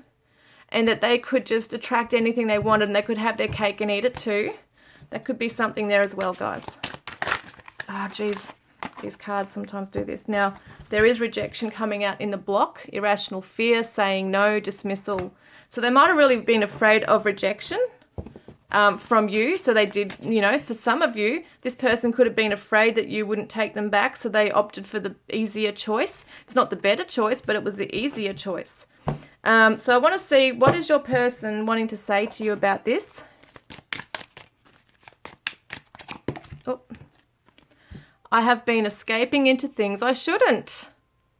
and that they could just attract anything they wanted and they could have their cake and eat it too. That could be something there as well, guys. Ah, geez, these cards sometimes do this. Now, there is rejection coming out in the block, irrational fear, saying no, dismissal. So they might have really been afraid of rejection. From you, so they did, you know, for some of you, this person could have been afraid that you wouldn't take them back, so they opted for the easier choice. It's not the better choice, but it was the easier choice. So I want to see, what is your person wanting to say to you about this? Oh, I have been escaping into things I shouldn't.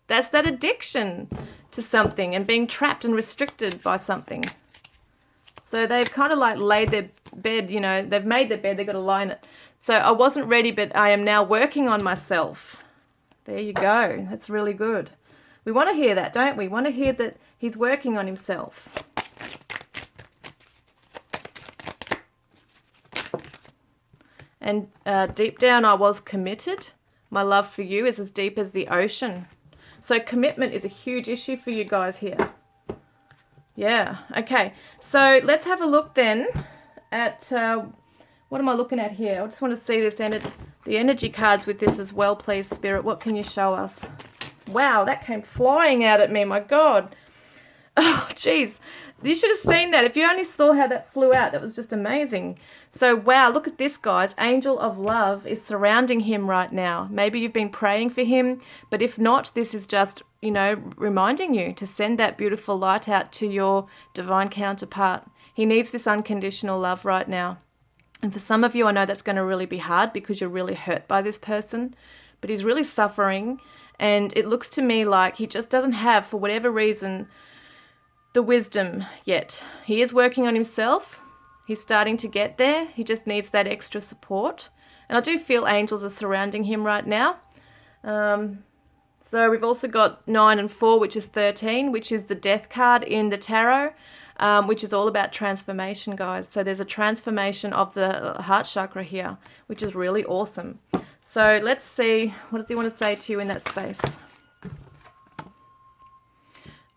That's that addiction to something and being trapped and restricted by something. So they've kind of like laid their bed, you know, they've made their bed, they've got to lie in it. So I wasn't ready, but I am now working on myself. There you go. That's really good. We want to hear that, don't we? We want to hear that he's working on himself. And deep down, I was committed. My love for you is as deep as the ocean. So commitment is a huge issue for you guys here. Yeah, okay. So let's have a look then at, what am I looking at here? I just want to see this the energy cards with this as well, please, Spirit. What can you show us? Wow, that came flying out at me, my God. Oh, geez. You should have seen that. If you only saw how that flew out, that was just amazing. So, wow, look at this, guys. Angel of Love is surrounding him right now. Maybe you've been praying for him, but if not, this is just, you know, reminding you to send that beautiful light out to your divine counterpart. He needs this unconditional love right now. And for some of you, I know that's going to really be hard because you're really hurt by this person, but he's really suffering. And it looks to me like he just doesn't have, for whatever reason, the wisdom yet. He is working on himself. He's starting to get there. He just needs that extra support. And I do feel angels are surrounding him right now. So we've also got 9 and 4, which is 13, which is the death card in the tarot, which is all about transformation, guys. So there's a transformation of the heart chakra here, which is really awesome. So let's see, what does he want to say to you in that space?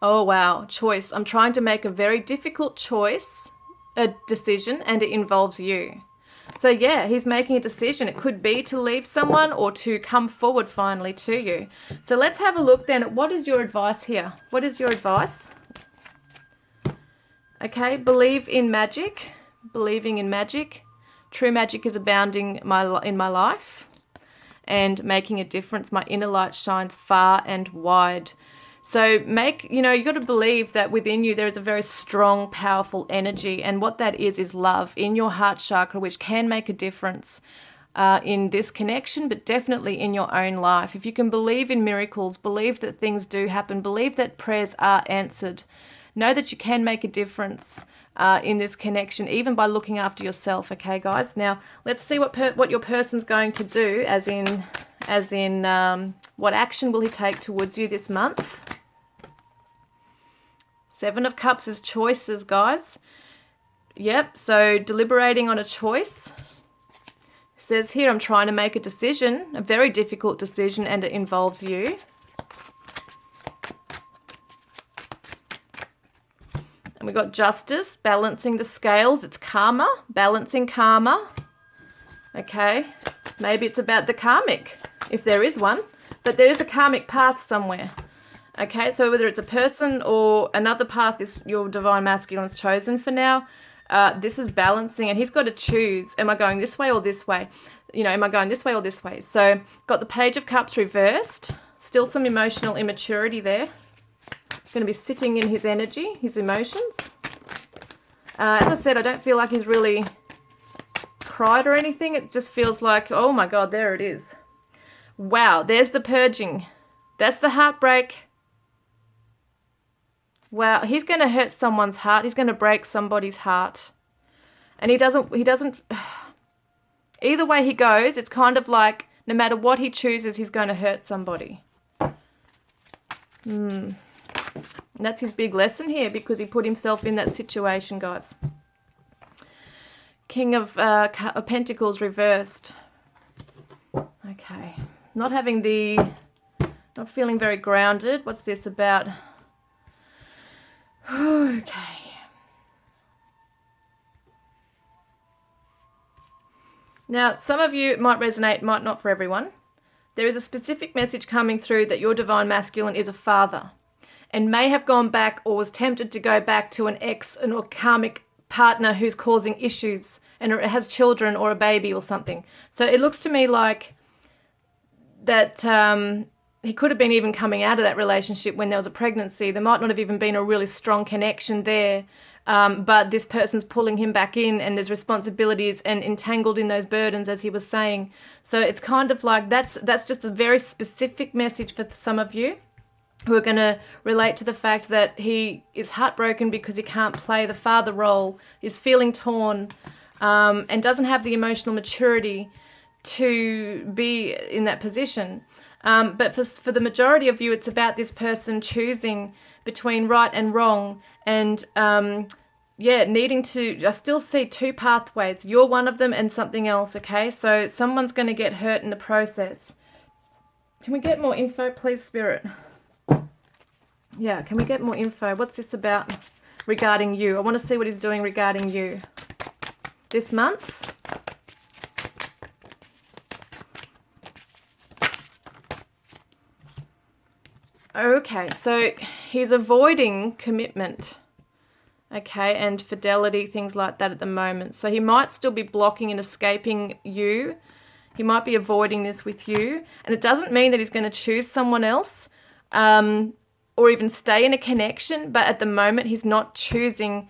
Oh, wow. Choice. I'm trying to make a very difficult choice, a decision, and it involves you. So yeah, he's making a decision. It could be to leave someone or to come forward finally to you. So let's have a look then at what is your advice here. What is your advice? Okay, believe in magic. Believing in magic. True magic is abounding in my life and making a difference. My inner light shines far and wide. So you got to believe that within you there is a very strong, powerful energy. And what that is love in your heart chakra, which can make a difference in this connection, but definitely in your own life. If you can believe in miracles, believe that things do happen, believe that prayers are answered, know that you can make a difference in this connection, even by looking after yourself. Okay, guys. Now let's see what your person's going to do, as in what action will he take towards you this month. 7 of Cups is choices, guys. Yep. So deliberating on a choice. It says here, I'm trying to make a decision, a very difficult decision, and it involves you. And we got Justice, balancing the scales. It's karma, balancing karma. Okay, maybe it's about the karmic, if there is one, but there is a karmic path somewhere. Okay, so whether it's a person or another path is your divine masculine has chosen for now. This is balancing, and he's got to choose. Am I going this way or this way? Am I going this way or this way? So got the Page of Cups reversed. Still some emotional immaturity there. Going to be sitting in his energy, his emotions. As I said, I don't feel like he's really cried or anything. It just feels like, oh my God, there it is. Wow, there's the purging. That's the heartbreak. Wow, he's going to hurt someone's heart. He's going to break somebody's heart. And he doesn't, either way he goes, it's kind of like no matter what he chooses, he's going to hurt somebody. And that's his big lesson here, because he put himself in that situation, guys. King of Pentacles reversed. Okay. Not feeling very grounded. What's this about? Okay. Now, some of you, it might resonate, might not for everyone. There is a specific message coming through that your divine masculine is a father and may have gone back or was tempted to go back to an ex or karmic partner who's causing issues and has children or a baby or something. So it looks to me like that he could have been even coming out of that relationship when there was a pregnancy. There might not have even been a really strong connection there, but this person's pulling him back in, and there's responsibilities and entangled in those burdens, as he was saying. So it's kind of like that's just a very specific message for some of you who are going to relate to the fact that he is heartbroken because he can't play the father role, is feeling torn, and doesn't have the emotional maturity to be in that position. But for the majority of you, it's about this person choosing between right and wrong, and needing to, I still see 2 pathways. You're one of them and something else, okay? So someone's going to get hurt in the process. Can we get more info, please, Spirit? Yeah, can we get more info? What's this about regarding you? I want to see what he's doing regarding you this month. Okay, so he's avoiding commitment, okay, and fidelity, things like that at the moment. So he might still be blocking and escaping you. He might be avoiding this with you. And it doesn't mean that he's going to choose someone else or even stay in a connection, but at the moment he's not choosing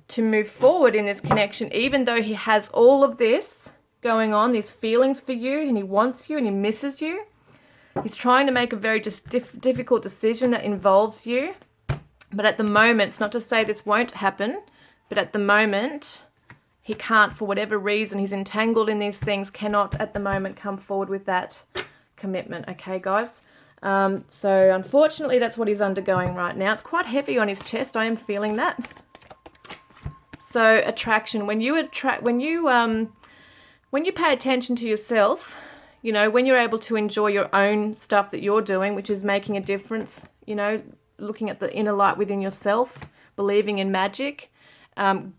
to move forward in this connection, even though he has all of this going on, these feelings for you, and he wants you and he misses you. He's trying to make a very difficult decision that involves you. But at the moment, it's not to say this won't happen, but at the moment, he can't, for whatever reason, he's entangled in these things, cannot at the moment come forward with that commitment. Okay, guys? So unfortunately, that's what he's undergoing right now. It's quite heavy on his chest. I am feeling that. So attraction. When you pay attention to yourself, you know, when you're able to enjoy your own stuff that you're doing, which is making a difference, you know, looking at the inner light within yourself, believing in magic,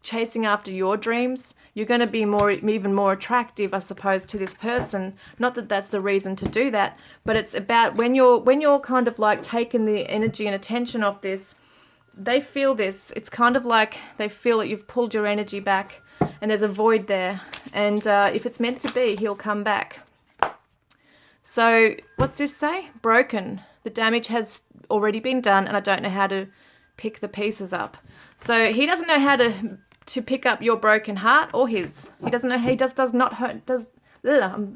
chasing after your dreams, you're going to be even more attractive, I suppose, to this person. Not that that's the reason to do that, but it's about when you're kind of like taking the energy and attention off this, they feel this. It's kind of like they feel that you've pulled your energy back and there's a void there. And if it's meant to be, he'll come back. So what's this say? Broken. The damage has already been done and I don't know how to pick the pieces up. So he doesn't know how to pick up your broken heart or his. He doesn't know. He does not hurt. I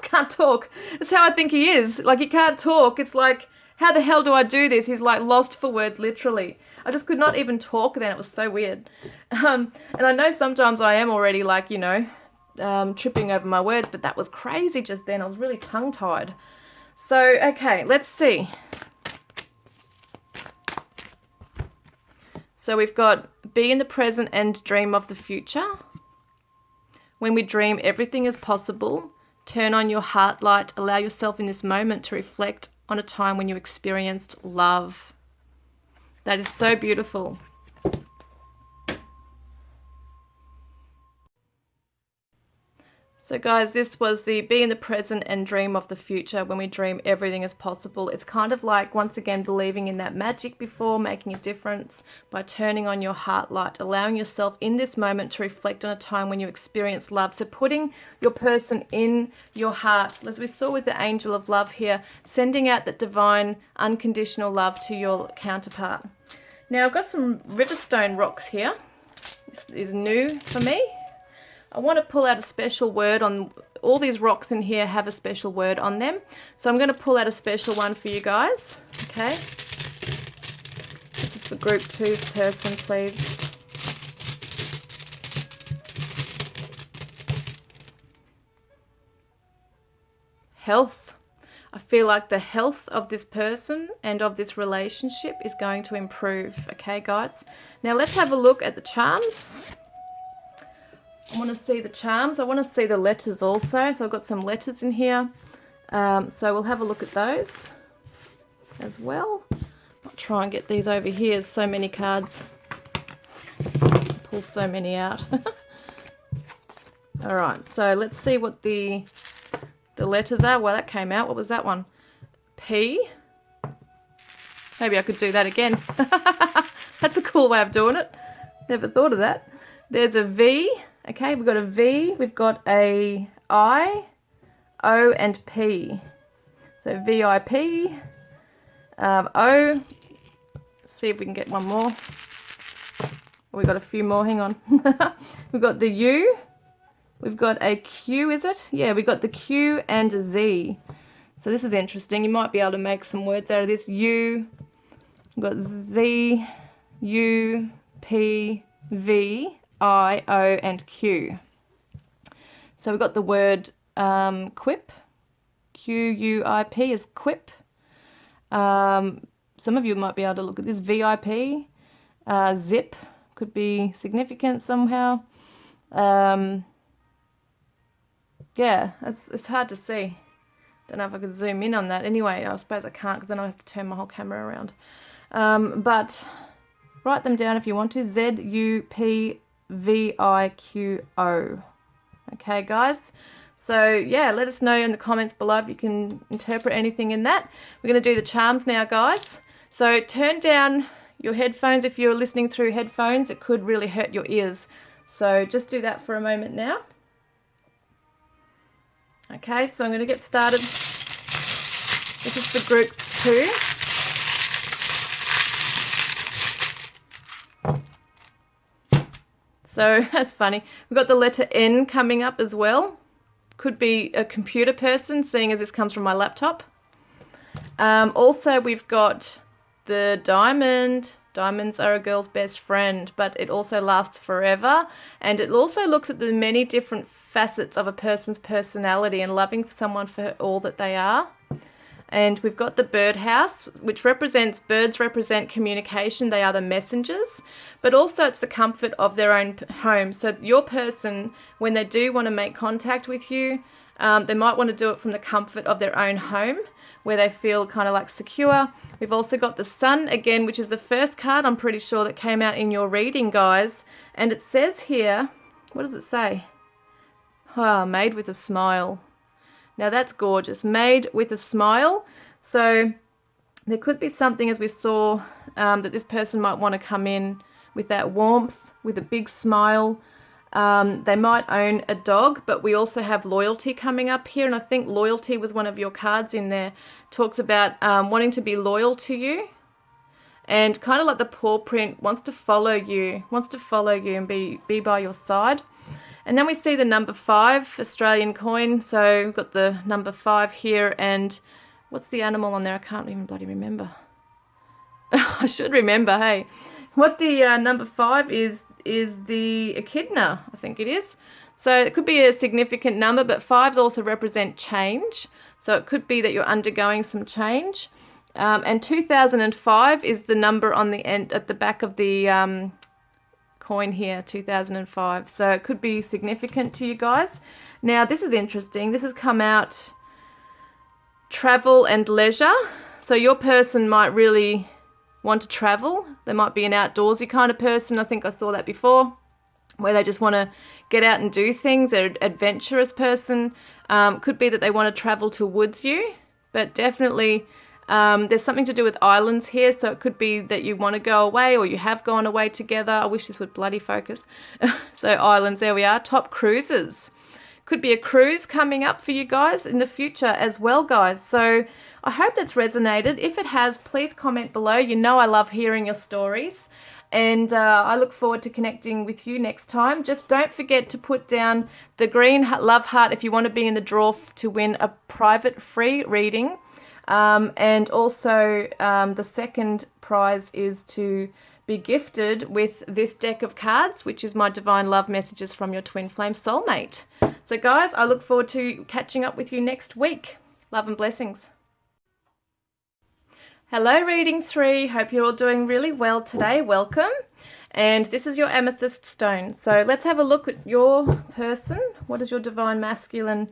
can't talk. That's how I think he is. Like, he can't talk. It's like, how the hell do I do this? He's like lost for words, literally. I just could not even talk then. It was so weird. And I know sometimes I am already like, you know, tripping over my words, but that was crazy just then. I was really tongue-tied. So, okay, let's see. So we've got be in the present and dream of the future. When we dream, everything is possible. Turn on your heart light. Allow yourself in this moment to reflect on a time when you experienced love. That is so beautiful. So guys, this was the be in the present and dream of the future. When we dream, everything is possible. It's kind of like, once again, believing in that magic before, making a difference by turning on your heart light, allowing yourself in this moment to reflect on a time when you experienced love. So putting your person in your heart, as we saw with the angel of love here, sending out that divine unconditional love to your counterpart. Now I've got some Riverstone rocks here. This is new for me. I want to pull out a special word on, all these rocks in here have a special word on them. So I'm going to pull out a special one for you guys. Okay. This is for group 2 person, please. Health. I feel like the health of this person and of this relationship is going to improve. Okay, guys. Now let's have a look at the charms. I want to see the charms. I want to see the letters also. So I've got some letters in here. So we'll have a look at those as well. I'll try and get these over here. There's so many cards. Pull so many out. All right. So let's see what the letters are. Well, that came out. What was that one? P. Maybe I could do that again. That's a cool way of doing it. Never thought of that. There's a V. Okay, we've got a V, we've got a I, O and P. So VIP, O. Let's see if we can get one more. We've got a few more, hang on. We've got the U, we've got a Q, is it? Yeah, we've got the Q and a Z. So this is interesting. You might be able to make some words out of this. U, we've got Z, U, P, V, I, O, and Q. So we've got the word quip. Q-U-I-P is quip. Some of you might be able to look at this. VIP. Zip. Could be significant somehow. Yeah, it's hard to see. Don't know if I could zoom in on that. Anyway, I suppose I can't because then I have to turn my whole camera around. But write them down if you want to. Z-U-P V-I-Q-O. Okay, guys. So, yeah, let us know in the comments below if you can interpret anything in that. We're going to do the charms now, guys. So, turn down your headphones. If you're listening through headphones, it could really hurt your ears. So, just do that for a moment now. Okay, so I'm going to get started. This is for group 2. So that's funny. We've got the letter N coming up as well. Could be a computer person, seeing as this comes from my laptop. Also, we've got the diamond. Diamonds are a girl's best friend, but it also lasts forever. And it also looks at the many different facets of a person's personality and loving someone for all that they are. And we've got the birdhouse, which birds represent communication. They are the messengers, but also it's the comfort of their own home. So your person, when they do want to make contact with you, they might want to do it from the comfort of their own home, where they feel kind of like secure. We've also got the Sun again, which is the first card I'm pretty sure that came out in your reading, guys. And it says here, what does it say? Ah, made with a smile. Now that's gorgeous. Made with a smile. So there could be something, as we saw, that this person might want to come in with that warmth, with a big smile. They might own a dog, but we also have loyalty coming up here. And I think loyalty was one of your cards in there. Talks about wanting to be loyal to you. And kind of like the paw print, wants to follow you and be by your side. And then we see the number 5, Australian coin. So we've got the number 5 here. And what's the animal on there? I can't even bloody remember. I should remember, hey. What the number 5 is the echidna, I think it is. So it could be a significant number, but 5s also represent change. So it could be that you're undergoing some change. And 2005 is the number on the end, at the back of the coin here, 2005. So it could be significant to you guys. Now, this is interesting. This has come out travel and leisure. So your person might really want to travel. They might be an outdoorsy kind of person. I think I saw that before, where they just want to get out and do things. They're an adventurous person. Could be that they want to travel towards you, but definitely there's something to do with islands here. So it could be that you want to go away, or you have gone away together. I wish this would bloody focus. So islands, there we are. Top cruises. Could be a cruise coming up for you guys in the future as well, guys. So I hope that's resonated. If it has, please comment below. You know I love hearing your stories. And I look forward to connecting with you next time. Just don't forget to put down the green love heart if you want to be in the draw to win a private free reading. And also the second prize is to be gifted with this deck of cards, which is my Divine Love Messages from your Twin Flame Soulmate. So guys, I look forward to catching up with you next week. Love and blessings. Hello, reading 3. Hope you're all doing really well today. Welcome. And this is your amethyst stone. So let's have a look at your person. What does your divine masculine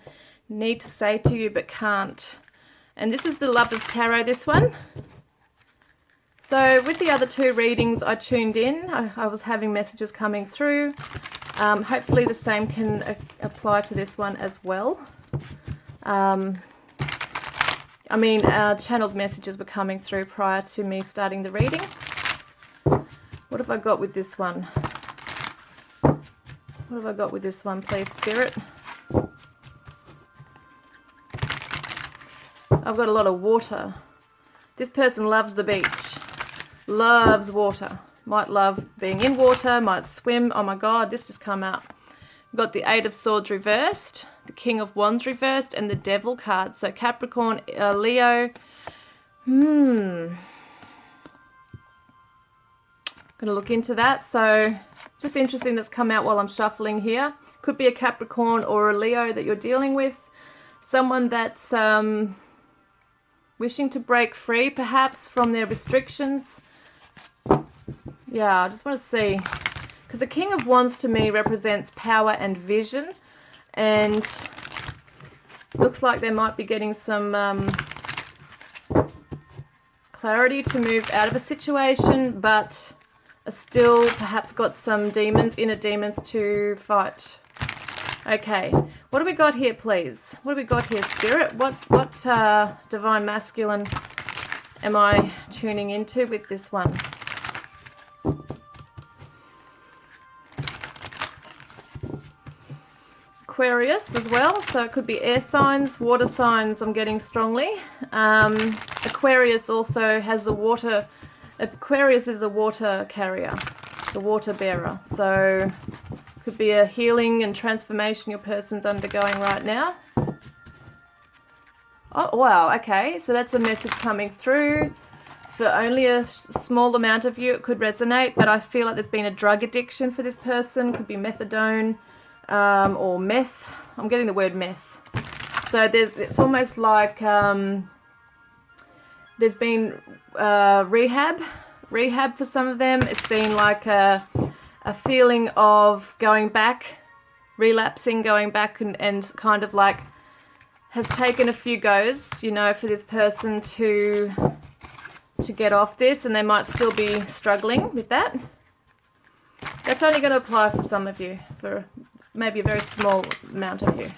need to say to you but can't? And this is the Lover's Tarot, this one. So with the other 2 readings, I tuned in. I was having messages coming through. Hopefully the same can apply to this one as well. Channeled messages were coming through prior to me starting the reading. What have I got with this one? What have I got with this one, please, Spirit? I've got a lot of water. This person loves the beach. Loves water. Might love being in water, might swim. Oh my God, this just come out. We've got the 8 of Swords reversed, the King of Wands reversed, and the Devil card. So Capricorn, Leo. Going to look into that. So just interesting that's come out while I'm shuffling here. Could be a Capricorn or a Leo that you're dealing with. Someone that's wishing to break free perhaps from their restrictions. Yeah, I just want to see. Because the King of Wands to me represents power and vision. And looks like they might be getting some clarity to move out of a situation, but are still perhaps got some demons, inner demons to fight. Okay, what do we got here, please? What do we got here, Spirit? What divine masculine am I tuning into with this one? Aquarius as well, so it could be air signs, water signs I'm getting strongly. Aquarius also has the water. Aquarius is a water carrier, the water bearer. So could be a healing and transformation your person's undergoing right now. Oh, wow, okay. So that's a message coming through. For only a small amount of you, it could resonate, but I feel like there's been a drug addiction for this person. Could be methadone or meth. I'm getting the word meth. So it's almost like there's been rehab for some of them. It's been like a feeling of going back, relapsing, going back and kind of like has taken a few goes, you know, for this person to get off this, and they might still be struggling with that. That's only going to apply for some of you, for maybe a very small amount of you.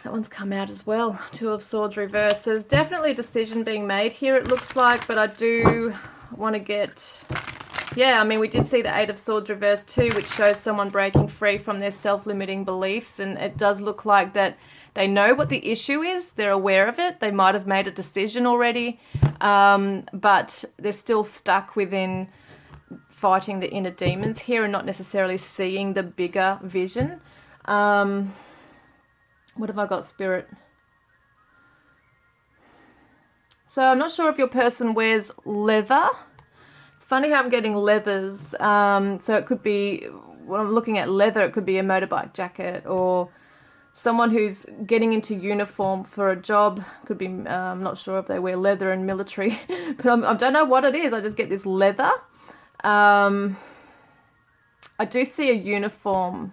That one's come out as well. Two of Swords reversed. There's definitely a decision being made here, it looks like, but I do want to get... Yeah, I mean, we did see the Eight of Swords reversed too, which shows someone breaking free from their self-limiting beliefs, and it does look like that they know what the issue is. They're aware of it. They might have made a decision already, but they're still stuck within fighting the inner demons here and not necessarily seeing the bigger vision. What have I got, Spirit? So I'm not sure if your person wears leather. It's funny how I'm getting leathers. So it could be, when I'm looking at leather, it could be a motorbike jacket, or someone who's getting into uniform for a job. Could be, I'm not sure if they wear leather in military, but I don't know what it is. I just get this leather. I do see a uniform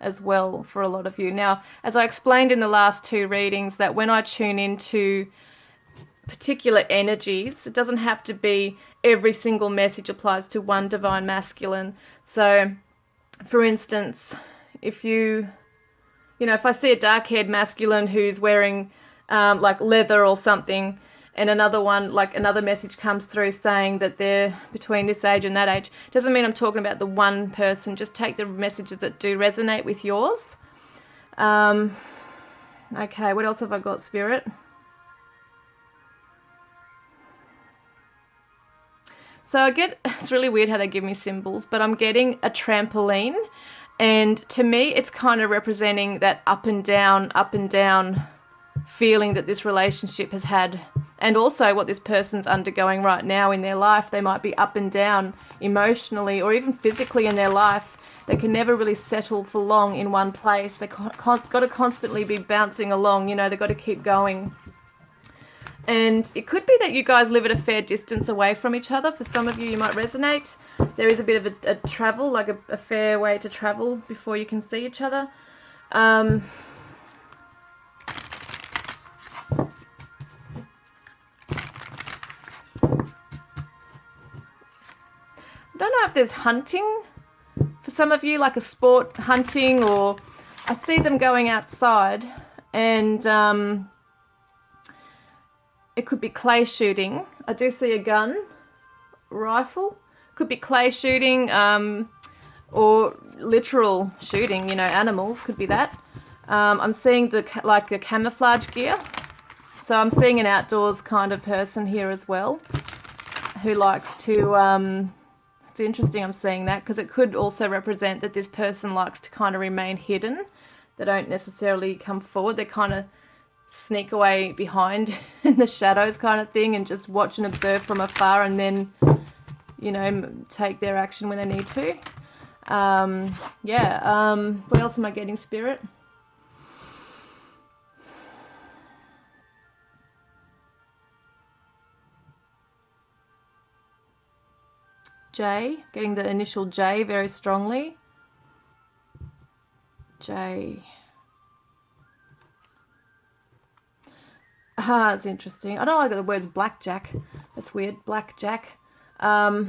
as well for a lot of you. Now, as I explained in the last two readings, that when I tune into particular energies, it doesn't have to be every single message applies to one divine masculine. So, for instance, if you know, if I see a dark-haired masculine who's wearing like leather or something, and another one, like another message comes through saying that they're between this age and that age, doesn't mean I'm talking about the one person. Just take the messages that do resonate with yours. Okay, what else have I got, Spirit? So I get, it's really weird how they give me symbols, but I'm getting a trampoline, and to me it's kind of representing that up and down feeling that this relationship has had, and also what this person's undergoing right now in their life. They might be up and down emotionally or even physically in their life. They can never really settle for long in one place. They've got to constantly be bouncing along, you know, they've got to keep going. And it could be that you guys live at a fair distance away from each other. For some of you, you might resonate. There is a bit of a travel, like a fair way to travel before you can see each other. I don't know if there's hunting for some of you, like a sport hunting, or I see them going outside, and it could be clay shooting. I do see a gun, rifle. Could be clay shooting, or literal shooting, you know, animals, could be that. I'm seeing the camouflage gear. So I'm seeing an outdoors kind of person here as well, who likes to, it's interesting I'm seeing that, because it could also represent that this person likes to kind of remain hidden. They don't necessarily come forward. They kind of sneak away behind in the shadows kind of thing, and just watch and observe from afar, and then, you know, take their action when they need to. What else am I getting, Spirit? J, getting the initial J very strongly. J. It's interesting. I don't like the words blackjack. That's weird, blackjack. But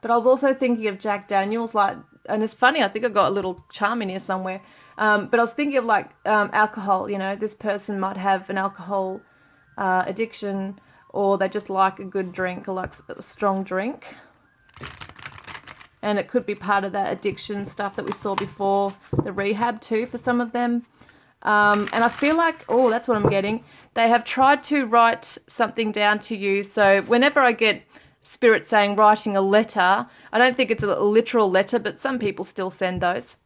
I was also thinking of Jack Daniels, like, and it's funny, I think I got a little charm in here somewhere. But I was thinking of like alcohol, you know, this person might have an alcohol addiction, or they just like a good drink, or like a strong drink. And it could be part of that addiction stuff that we saw before, the rehab too, for some of them. And I feel like, oh, that's what I'm getting. They have tried to write something down to you. So whenever I get Spirit saying writing a letter, I don't think it's a literal letter, but some people still send those.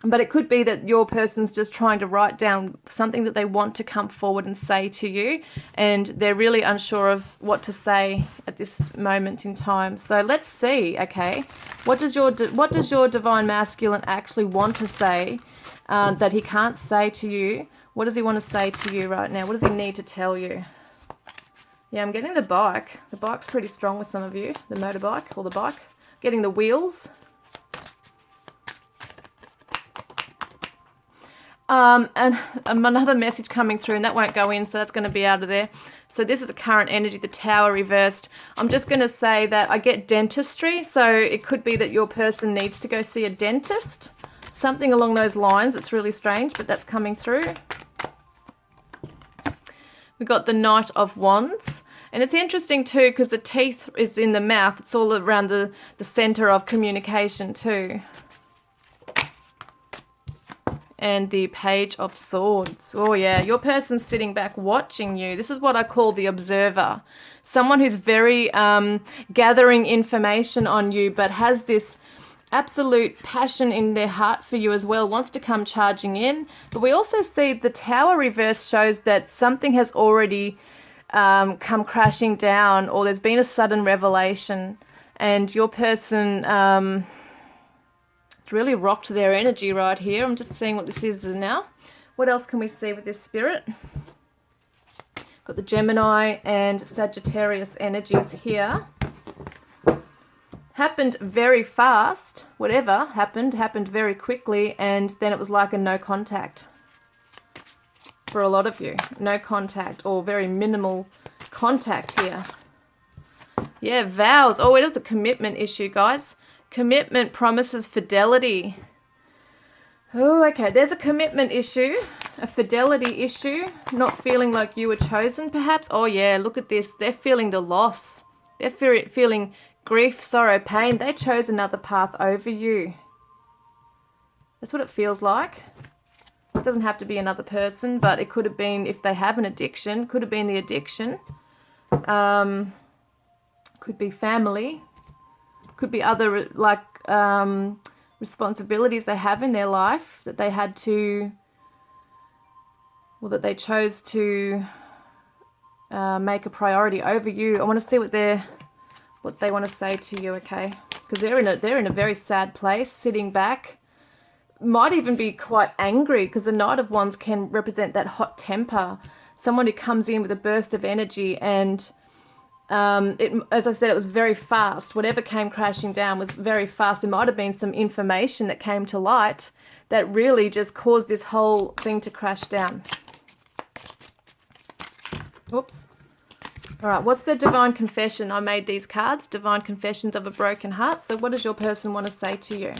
But it could be that your person's just trying to write down something that they want to come forward and say to you, and they're really unsure of what to say at this moment in time. So let's see, okay, what does your divine masculine actually want to say that he can't say to you? What does he want to say to you right now? What does he need to tell you? Yeah, I'm getting the bike. The bike's pretty strong with some of you, the motorbike or the bike. Getting the wheels. And another message coming through, and that won't go in, so that's going to be out of there. So this is the current energy, the Tower reversed. I'm just going to say that I get dentistry, so it could be that your person needs to go see a dentist. Something along those lines. It's really strange, but that's coming through. We got the Knight of Wands. And it's interesting too, because the teeth is in the mouth. It's all around the center of communication too. And the Page of Swords. Oh yeah, your person's sitting back watching you. This is what I call the observer. Someone who's very gathering information on you, but has this absolute passion in their heart for you as well, wants to come charging in. But we also see the Tower reverse shows that something has already come crashing down, or there's been a sudden revelation, and your person really rocked their energy right here. I'm just seeing what this is now. What else can we see with this spirit? Got the Gemini and Sagittarius energies here. Happened very fast. Whatever happened very quickly, and then it was like a no contact for a lot of you. No contact, or very minimal contact here. Yeah, vows. Oh, it is a commitment issue, guys. Commitment, promises, fidelity. Oh, okay. There's a commitment issue, a fidelity issue, not feeling like you were chosen, perhaps. Oh, yeah, look at this. They're feeling the loss. They're feeling grief, sorrow, pain. They chose another path over you. That's what it feels like. It doesn't have to be another person, but it could have been, if they have an addiction, could have been the addiction. Could be family. Could be other responsibilities they have in their life that they had to, or that they chose to make a priority over you. I want to see what they want to say to you, okay? Because they're in a very sad place, sitting back. Might even be quite angry, because the Knight of Wands can represent that hot temper. Someone who comes in with a burst of energy, and as I said, it was very fast. Whatever came crashing down was very fast. There might have been some information that came to light that really just caused this whole thing to crash down. Oops. All right, what's the divine confession? I made these cards, divine confessions of a broken heart. So what does your person want to say to you?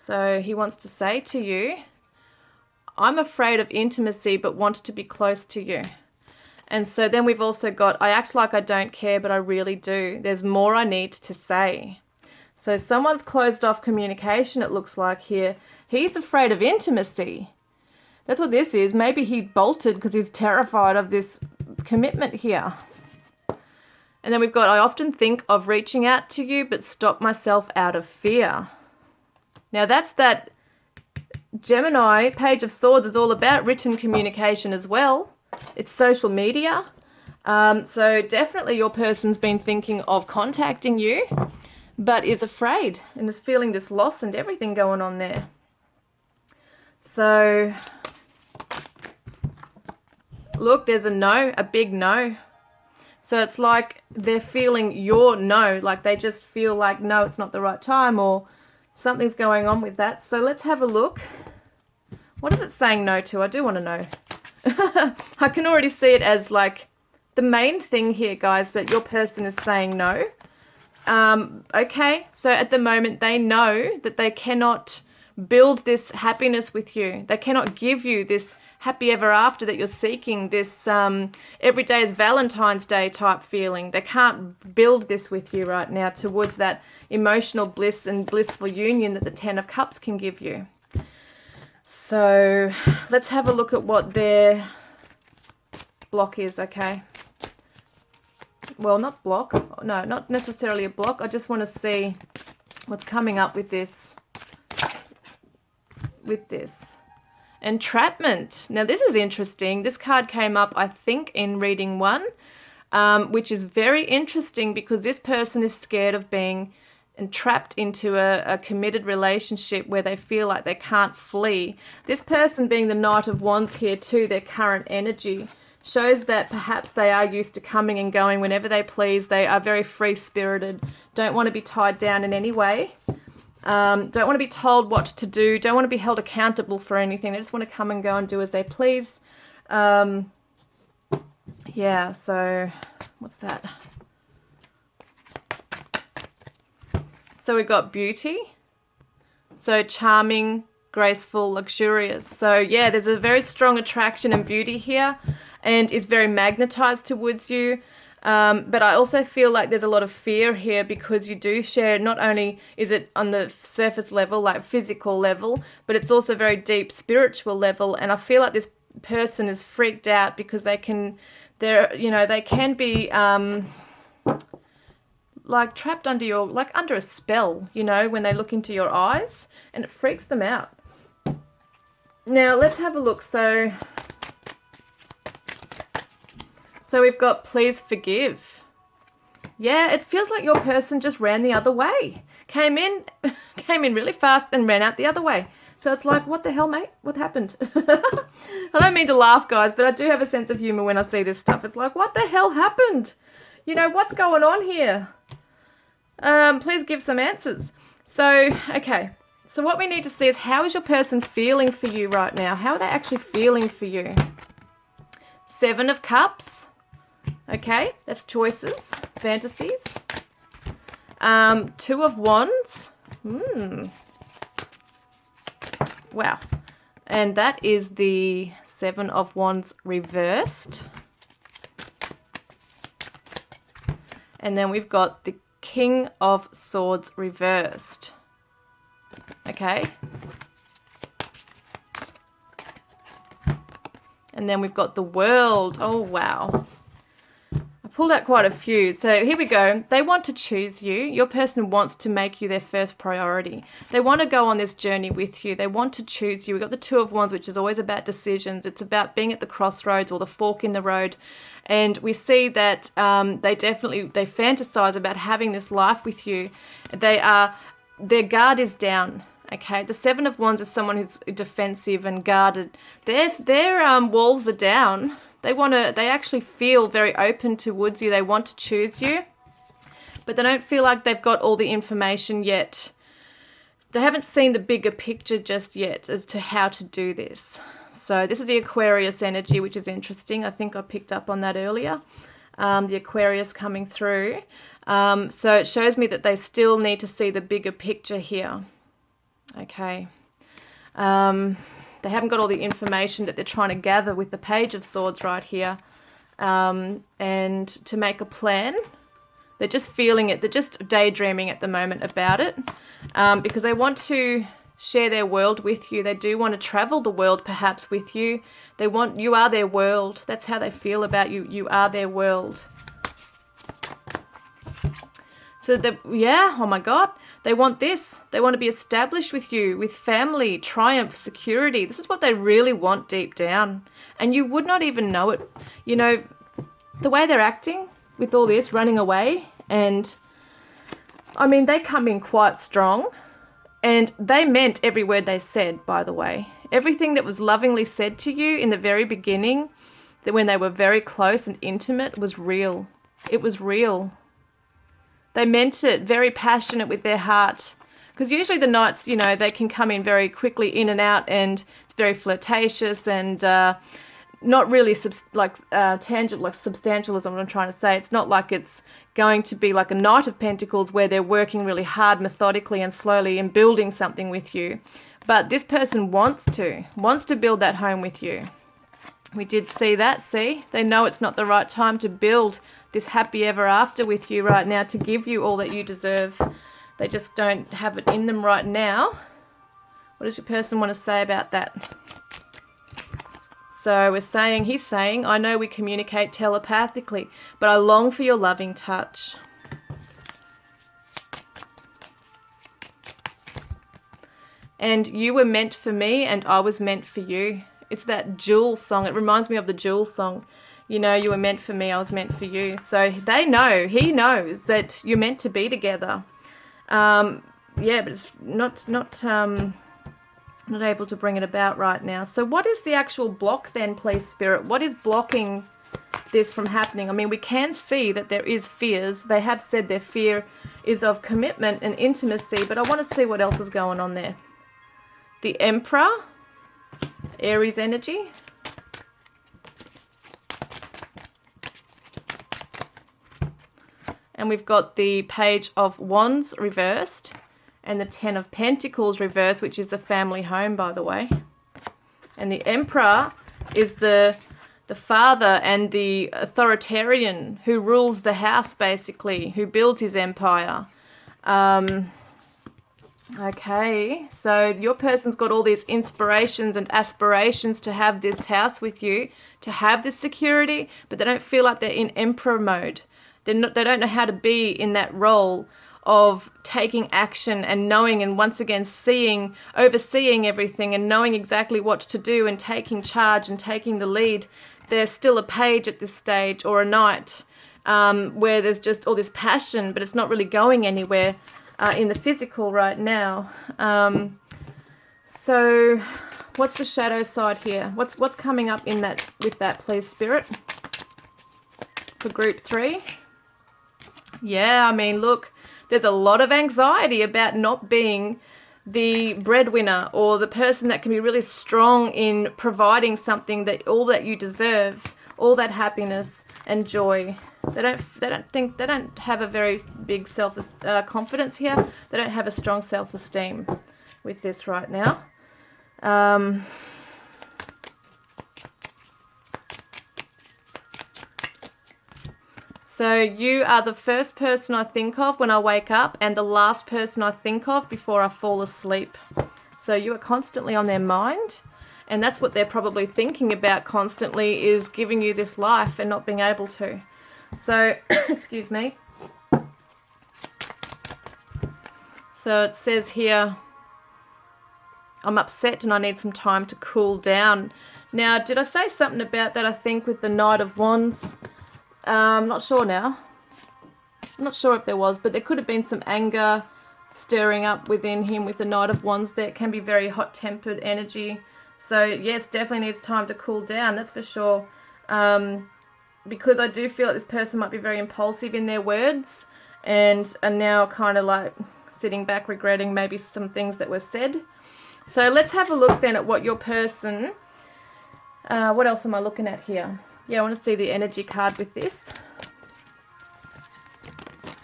So he wants to say to you, I'm afraid of intimacy but want to be close to you. And so then we've also got, I act like I don't care, but I really do. There's more I need to say. So someone's closed off communication, it looks like here. He's afraid of intimacy. That's what this is. Maybe he bolted because he's terrified of this commitment here. And then we've got, I often think of reaching out to you, but stop myself out of fear. Now that's that Gemini, Page of Swords is all about written communication as well. It's social media. So definitely your person's been thinking of contacting you, but is afraid and is feeling this loss and everything going on there. So look, there's a no, a big no. So it's like they're feeling your no, like they just feel like, no, it's not the right time, or something's going on with that. So let's have a look. What is it saying no to? I do want to know. I can already see it as like the main thing here, guys, that your person is saying no. Okay, so at the moment they know that they cannot build this happiness with you. They cannot give you this happy ever after that you're seeking, this every day is Valentine's Day type feeling. They can't build this with you right now towards that emotional bliss and blissful union that the Ten of Cups can give you. So let's have a look at what their block is, okay? Well, not block. No, not necessarily a block. I just want to see what's coming up with this. Entrapment. Now, this is interesting. This card came up, I think, in reading 1, which is very interesting because this person is scared of being entrapped into a committed relationship where they feel like they can't flee. This person being the Knight of Wands here too, their current energy, shows that perhaps they are used to coming and going whenever they please. They are very free-spirited, don't want to be tied down in any way. Don't want to be told what to do. Don't want to be held accountable for anything. They just want to come and go and do as they please. Yeah, so what's that? So we've got beauty. So charming, graceful, luxurious. So yeah, there's a very strong attraction and beauty here, and is very magnetized towards you. But I also feel like there's a lot of fear here, because you do share, not only is it on the surface level, like physical level, but it's also very deep spiritual level. And I feel like this person is freaked out because they can be like trapped under under a spell, when they look into your eyes, and it freaks them out. Now let's have a look. So we've got please forgive. Yeah, it feels like your person just ran the other way. Came in really fast and ran out the other way. So it's like, what the hell, mate? What happened? I don't mean to laugh, guys, but I do have a sense of humor when I see this stuff. It's like, what the hell happened? What's going on here? Please give some answers. So, okay. So what we need to see is, how is your person feeling for you right now? How are they actually feeling for you? 7 of Cups. Okay, that's choices, fantasies. 2 of Wands. Wow. And that is the 7 of Wands reversed. And then we've got the King of Swords reversed. Okay. And then we've got the World. Oh, wow. I pulled out quite a few. So here we go. They want to choose you. Your person wants to make you their first priority. They want to go on this journey with you. They want to choose you. We've got the 2 of Wands, which is always about decisions. It's about being at the crossroads or the fork in the road. And we see that they fantasize about having this life with you. Their guard is down. Okay, the 7 of Wands is someone who's defensive and guarded. Their walls are down. They actually feel very open towards you. They want to choose you, but they don't feel like they've got all the information yet. They haven't seen the bigger picture just yet as to how to do this. So this is the Aquarius energy, which is interesting. I think I picked up on that earlier. The Aquarius coming through. So it shows me that they still need to see the bigger picture here. Okay. They haven't got all the information that they're trying to gather with the Page of Swords right here. And to make a plan, they're just feeling it. They're just daydreaming at the moment about it, because they want to share their world with you. They do want to travel the world perhaps with you. You are their world. That's how they feel about you. You are their world. So oh my God, they want this. They want to be established with you, with family, triumph, security. This is what they really want deep down. And you would not even know it. The way they're acting with all this, running away, and I mean, they come in quite strong, and they meant every word they said, by the way. Everything that was lovingly said to you in the very beginning, that when they were very close and intimate, was real. It was real. They meant it, very passionate with their heart. Because usually the Knights, they can come in very quickly in and out, and it's very flirtatious and not really tangible, like substantial is what I'm trying to say. It's not like it's going to be like a Knight of Pentacles where they're working really hard, methodically and slowly and building something with you. But this person wants to build that home with you. We did see that, see? They know it's not the right time to build this happy ever after with you right now, to give you all that you deserve. They just don't have it in them right now. What does your person want to say about that? So he's saying, I know we communicate telepathically, but I long for your loving touch. And you were meant for me, and I was meant for you. It's that Jewel song. It reminds me of the Jewel song. You were meant for me, I was meant for you. So they know, he knows that you're meant to be together. But it's not able to bring it about right now. So what is the actual block then, please, Spirit? What is blocking this from happening. I mean, we can see that there is fears. They have said their fear is of commitment and intimacy, but I want to see what else is going on there. The Emperor, Aries energy. And we've got the Page of Wands reversed and the Ten of Pentacles reversed, which is the family home, by the way. And the Emperor is the father and the authoritarian who rules the house, basically, who builds his empire. Okay, so your person's got all these inspirations and aspirations to have this house with you, to have this security, but they don't feel like they're in Emperor mode. They don't know how to be in that role of taking action and knowing and once again overseeing everything and knowing exactly what to do and taking charge and taking the lead. They're still a page at this stage, or a knight, where there's just all this passion, but it's not really going anywhere in the physical right now. So what's the shadow side here? What's coming up in that with that, please, Spirit, for group 3? Yeah, I mean, look, there's a lot of anxiety about not being the breadwinner or the person that can be really strong in providing something that all that you deserve, all that happiness and joy. They don't have a very big confidence here. They don't have a strong self-esteem with this right now. So you are the first person I think of when I wake up and the last person I think of before I fall asleep. So you are constantly on their mind, and that's what they're probably thinking about constantly, is giving you this life and not being able to. So, excuse me. So it says here, I'm upset and I need some time to cool down. Now, did I say something about that, I think, with the Knight of Wands? I'm not sure now. I'm not sure if there was, but there could have been some anger stirring up within him with the Knight of Wands there. It can be very hot-tempered energy. So, yes, definitely needs time to cool down, that's for sure. Because I do feel like this person might be very impulsive in their words and are now kind of like sitting back regretting maybe some things that were said. So let's have a look then at what your person... what else am I looking at here? Yeah, I want to see the energy card with this.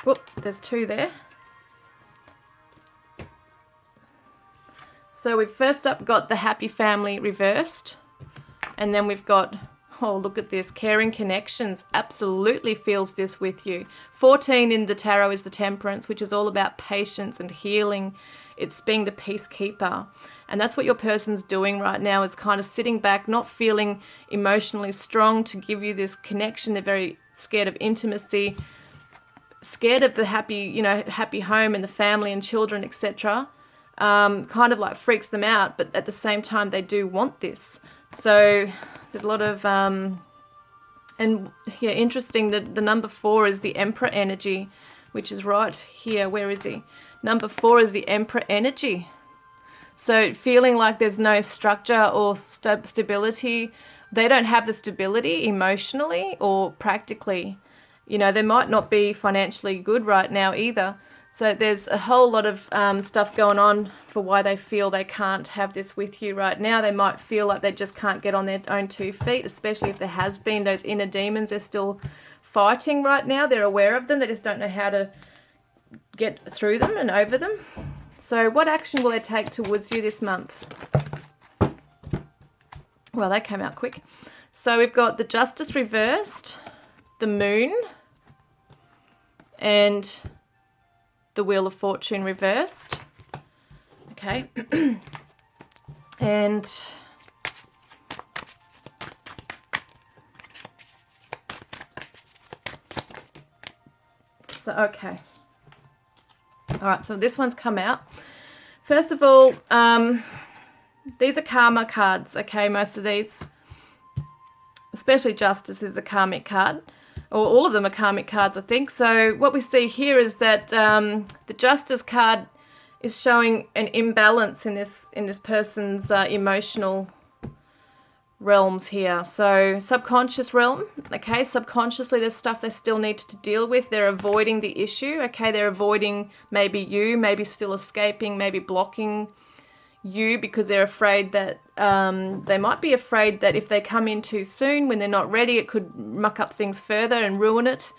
Whoop, there's 2 there. So we've first up got the happy family reversed. And then we've got, oh, look at this, caring connections. Absolutely feels this with you. 14 in the tarot is the Temperance, which is all about patience and healing. It's being the peacekeeper. And that's what your person's doing right now, is kind of sitting back, not feeling emotionally strong to give you this connection. They're very scared of intimacy, scared of the happy home and the family and children, etc. Kind of like freaks them out, but at the same time, they do want this. So there's a lot of, and yeah, interesting that the number 4 is the Emperor energy, which is right here. Where is he? Number 4 is the Emperor energy. So feeling like there's no structure or stability. They don't have the stability emotionally or practically. You know, they might not be financially good right now either. So there's a whole lot of stuff going on for why they feel they can't have this with you right now. They might feel like they just can't get on their own 2 feet, especially if there has been those inner demons they're still fighting right now. They're aware of them. They just don't know how to get through them and over them. So what action will they take towards you this month? Well, that came out quick. So we've got the Justice reversed, the Moon, and the Wheel of Fortune reversed. Okay. And so, okay. All right, so this one's come out. First of all, these are karma cards, okay, most of these. Especially Justice is a karmic card. Or all of them are karmic cards, I think. So what we see here is that the Justice card is showing an imbalance in this person's emotional realms here. So subconscious realm, okay, subconsciously there's stuff they still need to deal with. They're avoiding the issue, okay, they're avoiding maybe you, maybe still escaping, maybe blocking you because they're afraid that they might be afraid that if they come in too soon when they're not ready, it could muck up things further and ruin it.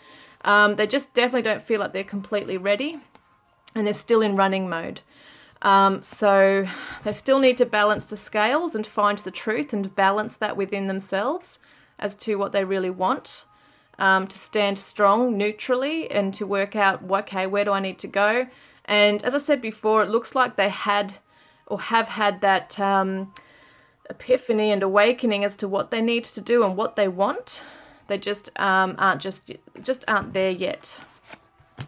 They just definitely don't feel like they're completely ready, and they're still in running mode. So they still need to balance the scales and find the truth and balance that within themselves as to what they really want, to stand strong neutrally and to work out, okay, where do I need to go? And as I said before, it looks like they had or have had that epiphany and awakening as to what they need to do and what they want. They just aren't there yet.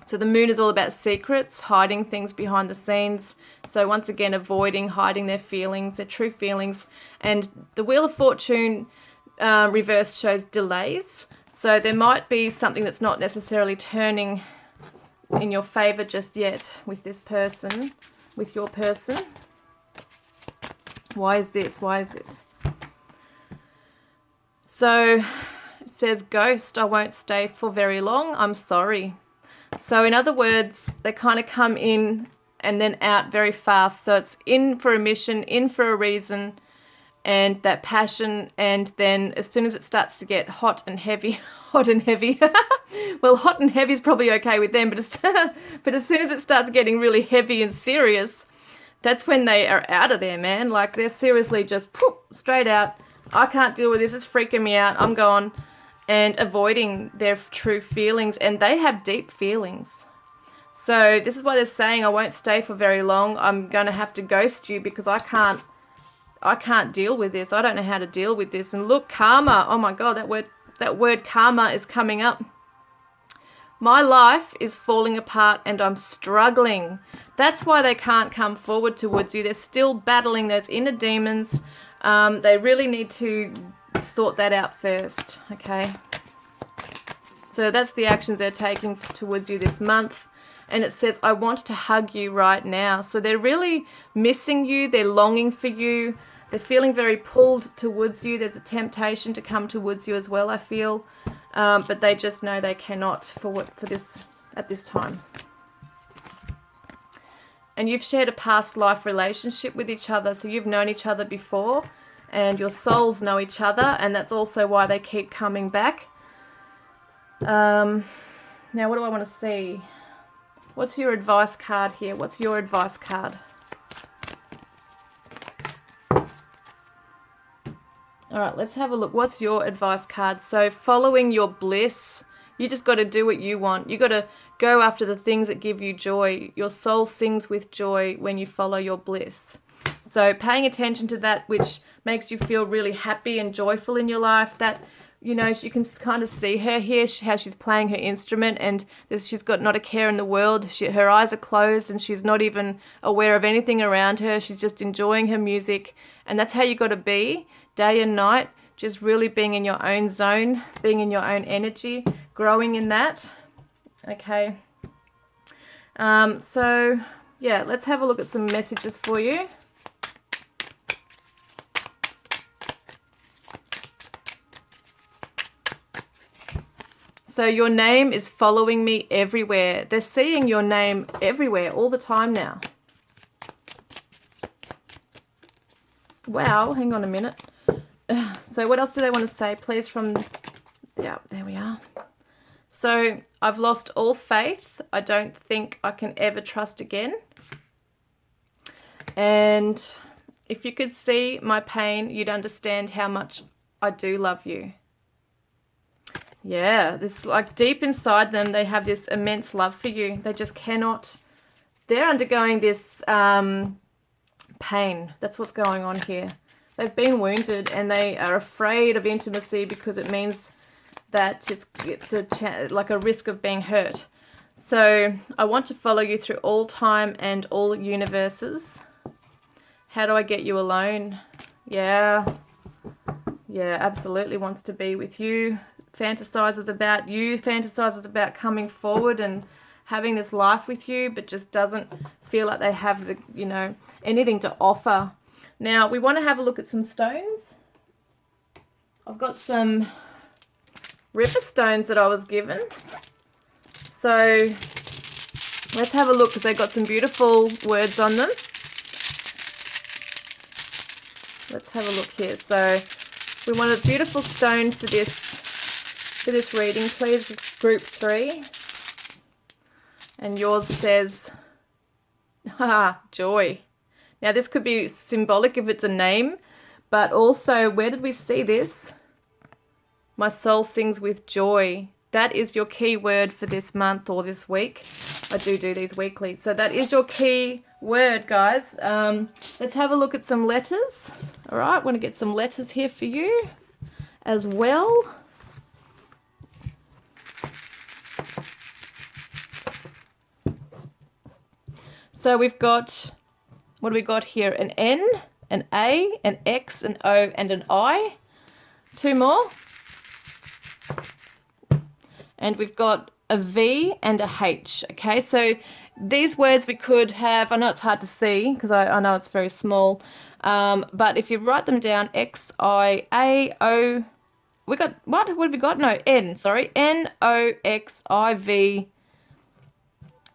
So the moon is all about secrets, hiding things behind the scenes. So once again, avoiding, hiding their feelings, their true feelings. And the Wheel of Fortune reversed shows delays. So there might be something that's not necessarily turning in your favor just yet with this person, with your person. Why is this? Why is this? So it says, ghost, I won't stay for very long. I'm sorry. So in other words, they kind of come in and then out very fast. So it's in for a mission, in for a reason, and that passion. And then as soon as it starts to get hot and heavy, hot and heavy. Well, hot and heavy is probably okay with them, but as soon as it starts getting really heavy and serious, that's when they are out of there, man. Like they're seriously just poof, straight out. I can't deal with this. It's freaking me out. I'm gone. And avoiding their true feelings, and they have deep feelings. So this is why they're saying, I won't stay for very long. I'm going to have to ghost you because I can't deal with this. I don't know how to deal with this. And look, karma. Oh my God, that word karma is coming up. My life is falling apart and I'm struggling. That's why they can't come forward towards you. They're still battling those inner demons. They really need to sort that out first, okay? So that's the actions they're taking towards you this month. And it says, I want to hug you right now. So they're really missing you. They're longing for you. They're feeling very pulled towards you. There's a temptation to come towards you as well, I feel. But they just know they cannot for this at this time. And you've shared a past life relationship with each other. So you've known each other before. And your souls know each other, and that's also why they keep coming back. Now, what do I want to see? What's your advice card here? What's your advice card? All right, let's have a look. What's your advice card? So following your bliss, you just got to do what you want. You got to go after the things that give you joy. Your soul sings with joy when you follow your bliss. So paying attention to that which makes you feel really happy and joyful in your life, that, you know, you can kind of see her here, how she's playing her instrument, and she's got not a care in the world. Her eyes are closed and she's not even aware of anything around her. She's just enjoying her music, and that's how you got to be day and night, just really being in your own zone, being in your own energy, growing in that. Okay. So, yeah, let's have a look at some messages for you. So your name is following me everywhere. They're seeing your name everywhere all the time now. Wow, hang on a minute. So what else do they want to say? Please from... Yeah, there we are. So I've lost all faith. I don't think I can ever trust again. And if you could see my pain, you'd understand how much I do love you. Yeah, this, like, deep inside them, they have this immense love for you. They just cannot, they're undergoing this pain. That's what's going on here. They've been wounded and they are afraid of intimacy because it means that it's like a risk of being hurt. So I want to follow you through all time and all universes. How do I get you alone? Yeah, absolutely wants to be with you. Fantasizes about you, fantasizes about coming forward and having this life with you, but just doesn't feel like they have the, you know, anything to offer. Now we want to have a look at some stones. I've got some river stones that I was given. So let's have a look because they've got some beautiful words on them. Let's have a look here. So we want a beautiful stone for this reading, please, group 3. And yours says, joy. Now this could be symbolic if it's a name, but also, where did we see this? My soul sings with joy. That is your key word for this month or this week. I do these weekly. So that is your key word, guys. Let's have a look at some letters. All right, I want to get some letters here for you as well. So we've got, what do we got here? An N, an A, an X, an O, and an I. 2 more. And we've got a V and a H. Okay, so these words we could have, I know it's hard to see because I know it's very small, but if you write them down, X, I, A, O, we got, what have we got? No, N, sorry. N, O, X, I, V,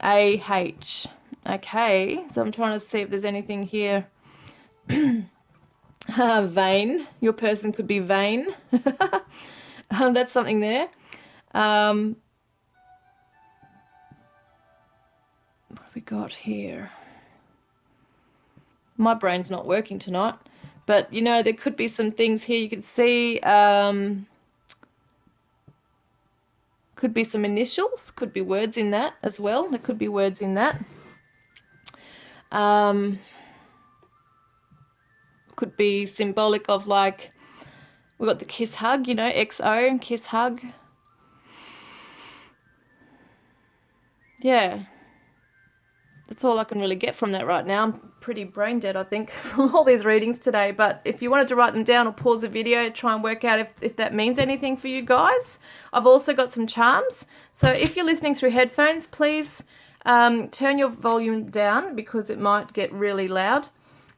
A, H. Okay, so I'm trying to see if there's anything here. Vain. Your person could be vain. That's something there. What have we got here? My brain's not working tonight. But, you know, there could be some things here you could see. Could be some initials. Could be words in that as well. There could be words in that. Could be symbolic of, like, we've got the kiss hug, you know, XO, kiss hug. Yeah. That's all I can really get from that right now. I'm pretty brain dead, I think, from all these readings today. But if you wanted to write them down or pause the video, try and work out if that means anything for you guys. I've also got some charms. So if you're listening through headphones, please turn your volume down because it might get really loud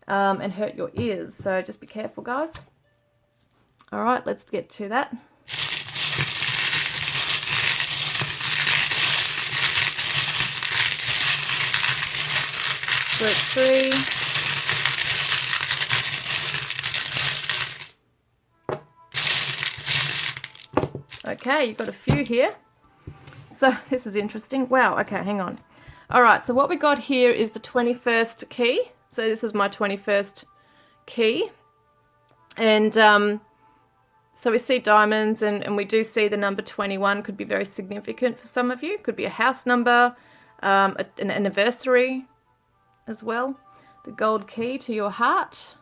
and hurt your ears. So just be careful, guys. All right, let's get to that. Group 3. Okay, you've got a few here. So this is interesting. Wow, okay, hang on. All right, so what we got here is the 21st key. So this is my 21st key. And so we see diamonds and we do see the number 21 could be very significant for some of you. Could be a house number, an anniversary as well. The gold key to your heart.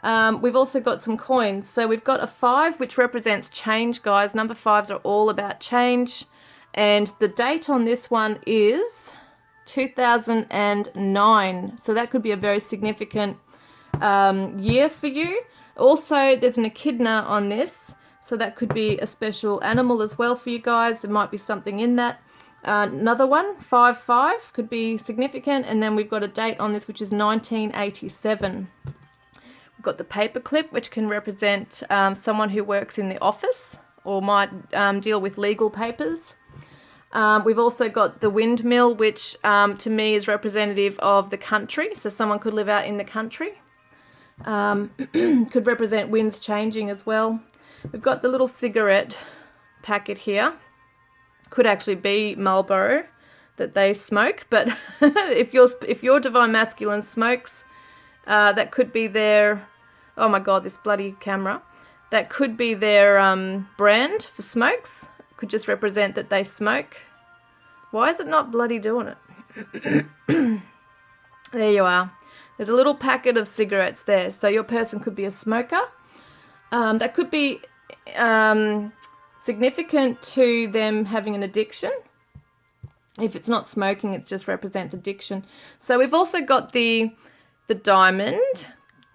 We've also got some coins. So we've got a 5, which represents change, guys. Number 5s are all about change. And the date on this one is 2009. So that could be a very significant year for you. Also, there's an echidna on this. So that could be a special animal as well for you guys. There might be something in that. Another one, 5-5, could be significant. And then we've got a date on this, which is 1987. We've got the paperclip, which can represent someone who works in the office or might deal with legal papers. We've also got the windmill, which to me is representative of the country. So someone could live out in the country. Could represent winds changing as well. We've got the little cigarette packet here. Could actually be Marlboro that they smoke, but if your divine masculine smokes, that could be their, oh my god, this bloody camera, that could be their brand for smokes. Could just represent that they smoke. Why is it not bloody doing it? There you are. There's a little packet of cigarettes there. So your person could be a smoker. That could be significant to them having an addiction. If it's not smoking, it just represents addiction. So we've also got the diamond.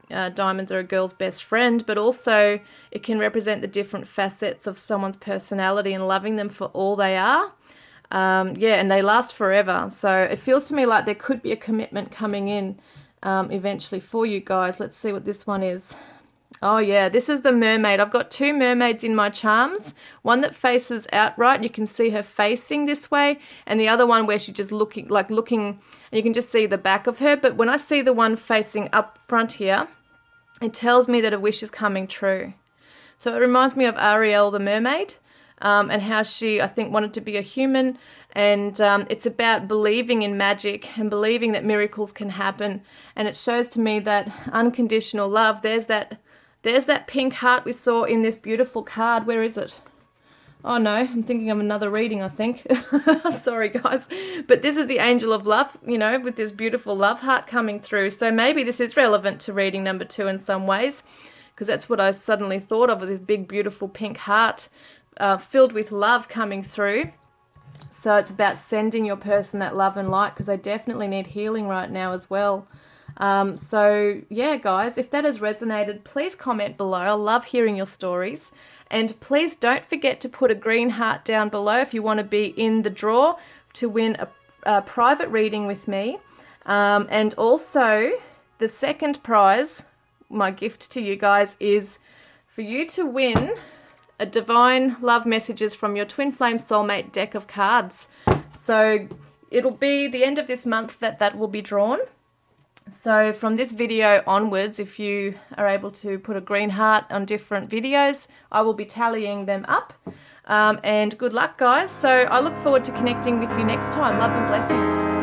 Diamonds are a girl's best friend, but also it can represent the different facets of someone's personality and loving them for all they are. Yeah, and they last forever. So it feels to me like there could be a commitment coming in eventually for you guys. Let's see what this one is. Oh yeah, this is the mermaid. I've got two mermaids in my charms. One that faces outright, you can see her facing this way, and the other one where she's just looking, and you can just see the back of her. But when I see the one facing up front here, it tells me that a wish is coming true. So it reminds me of Ariel the mermaid, and how she, I think, wanted to be a human. And it's about believing in magic and believing that miracles can happen. And it shows to me that unconditional love. There's that pink heart we saw in this beautiful card. Where is it? Oh no, I'm thinking of another reading, I think. Sorry guys. But this is the angel of love, you know, with this beautiful love heart coming through. So maybe this is relevant to reading number 2 in some ways, because that's what I suddenly thought of, was this big beautiful pink heart filled with love coming through. So it's about sending your person that love and light, because they definitely need healing right now as well. So yeah, guys, if that has resonated, please comment below. I love hearing your stories. And please don't forget to put a green heart down below if you want to be in the draw to win a private reading with me. And also, the second prize, my gift to you guys, is for you to win a Divine Love Messages from your Twin Flame Soulmate deck of cards. So it'll be the end of this month that will be drawn. So from this video onwards, if you are able to put a green heart on different videos, I will be tallying them up. And good luck, guys. So I look forward to connecting with you next time. Love and blessings.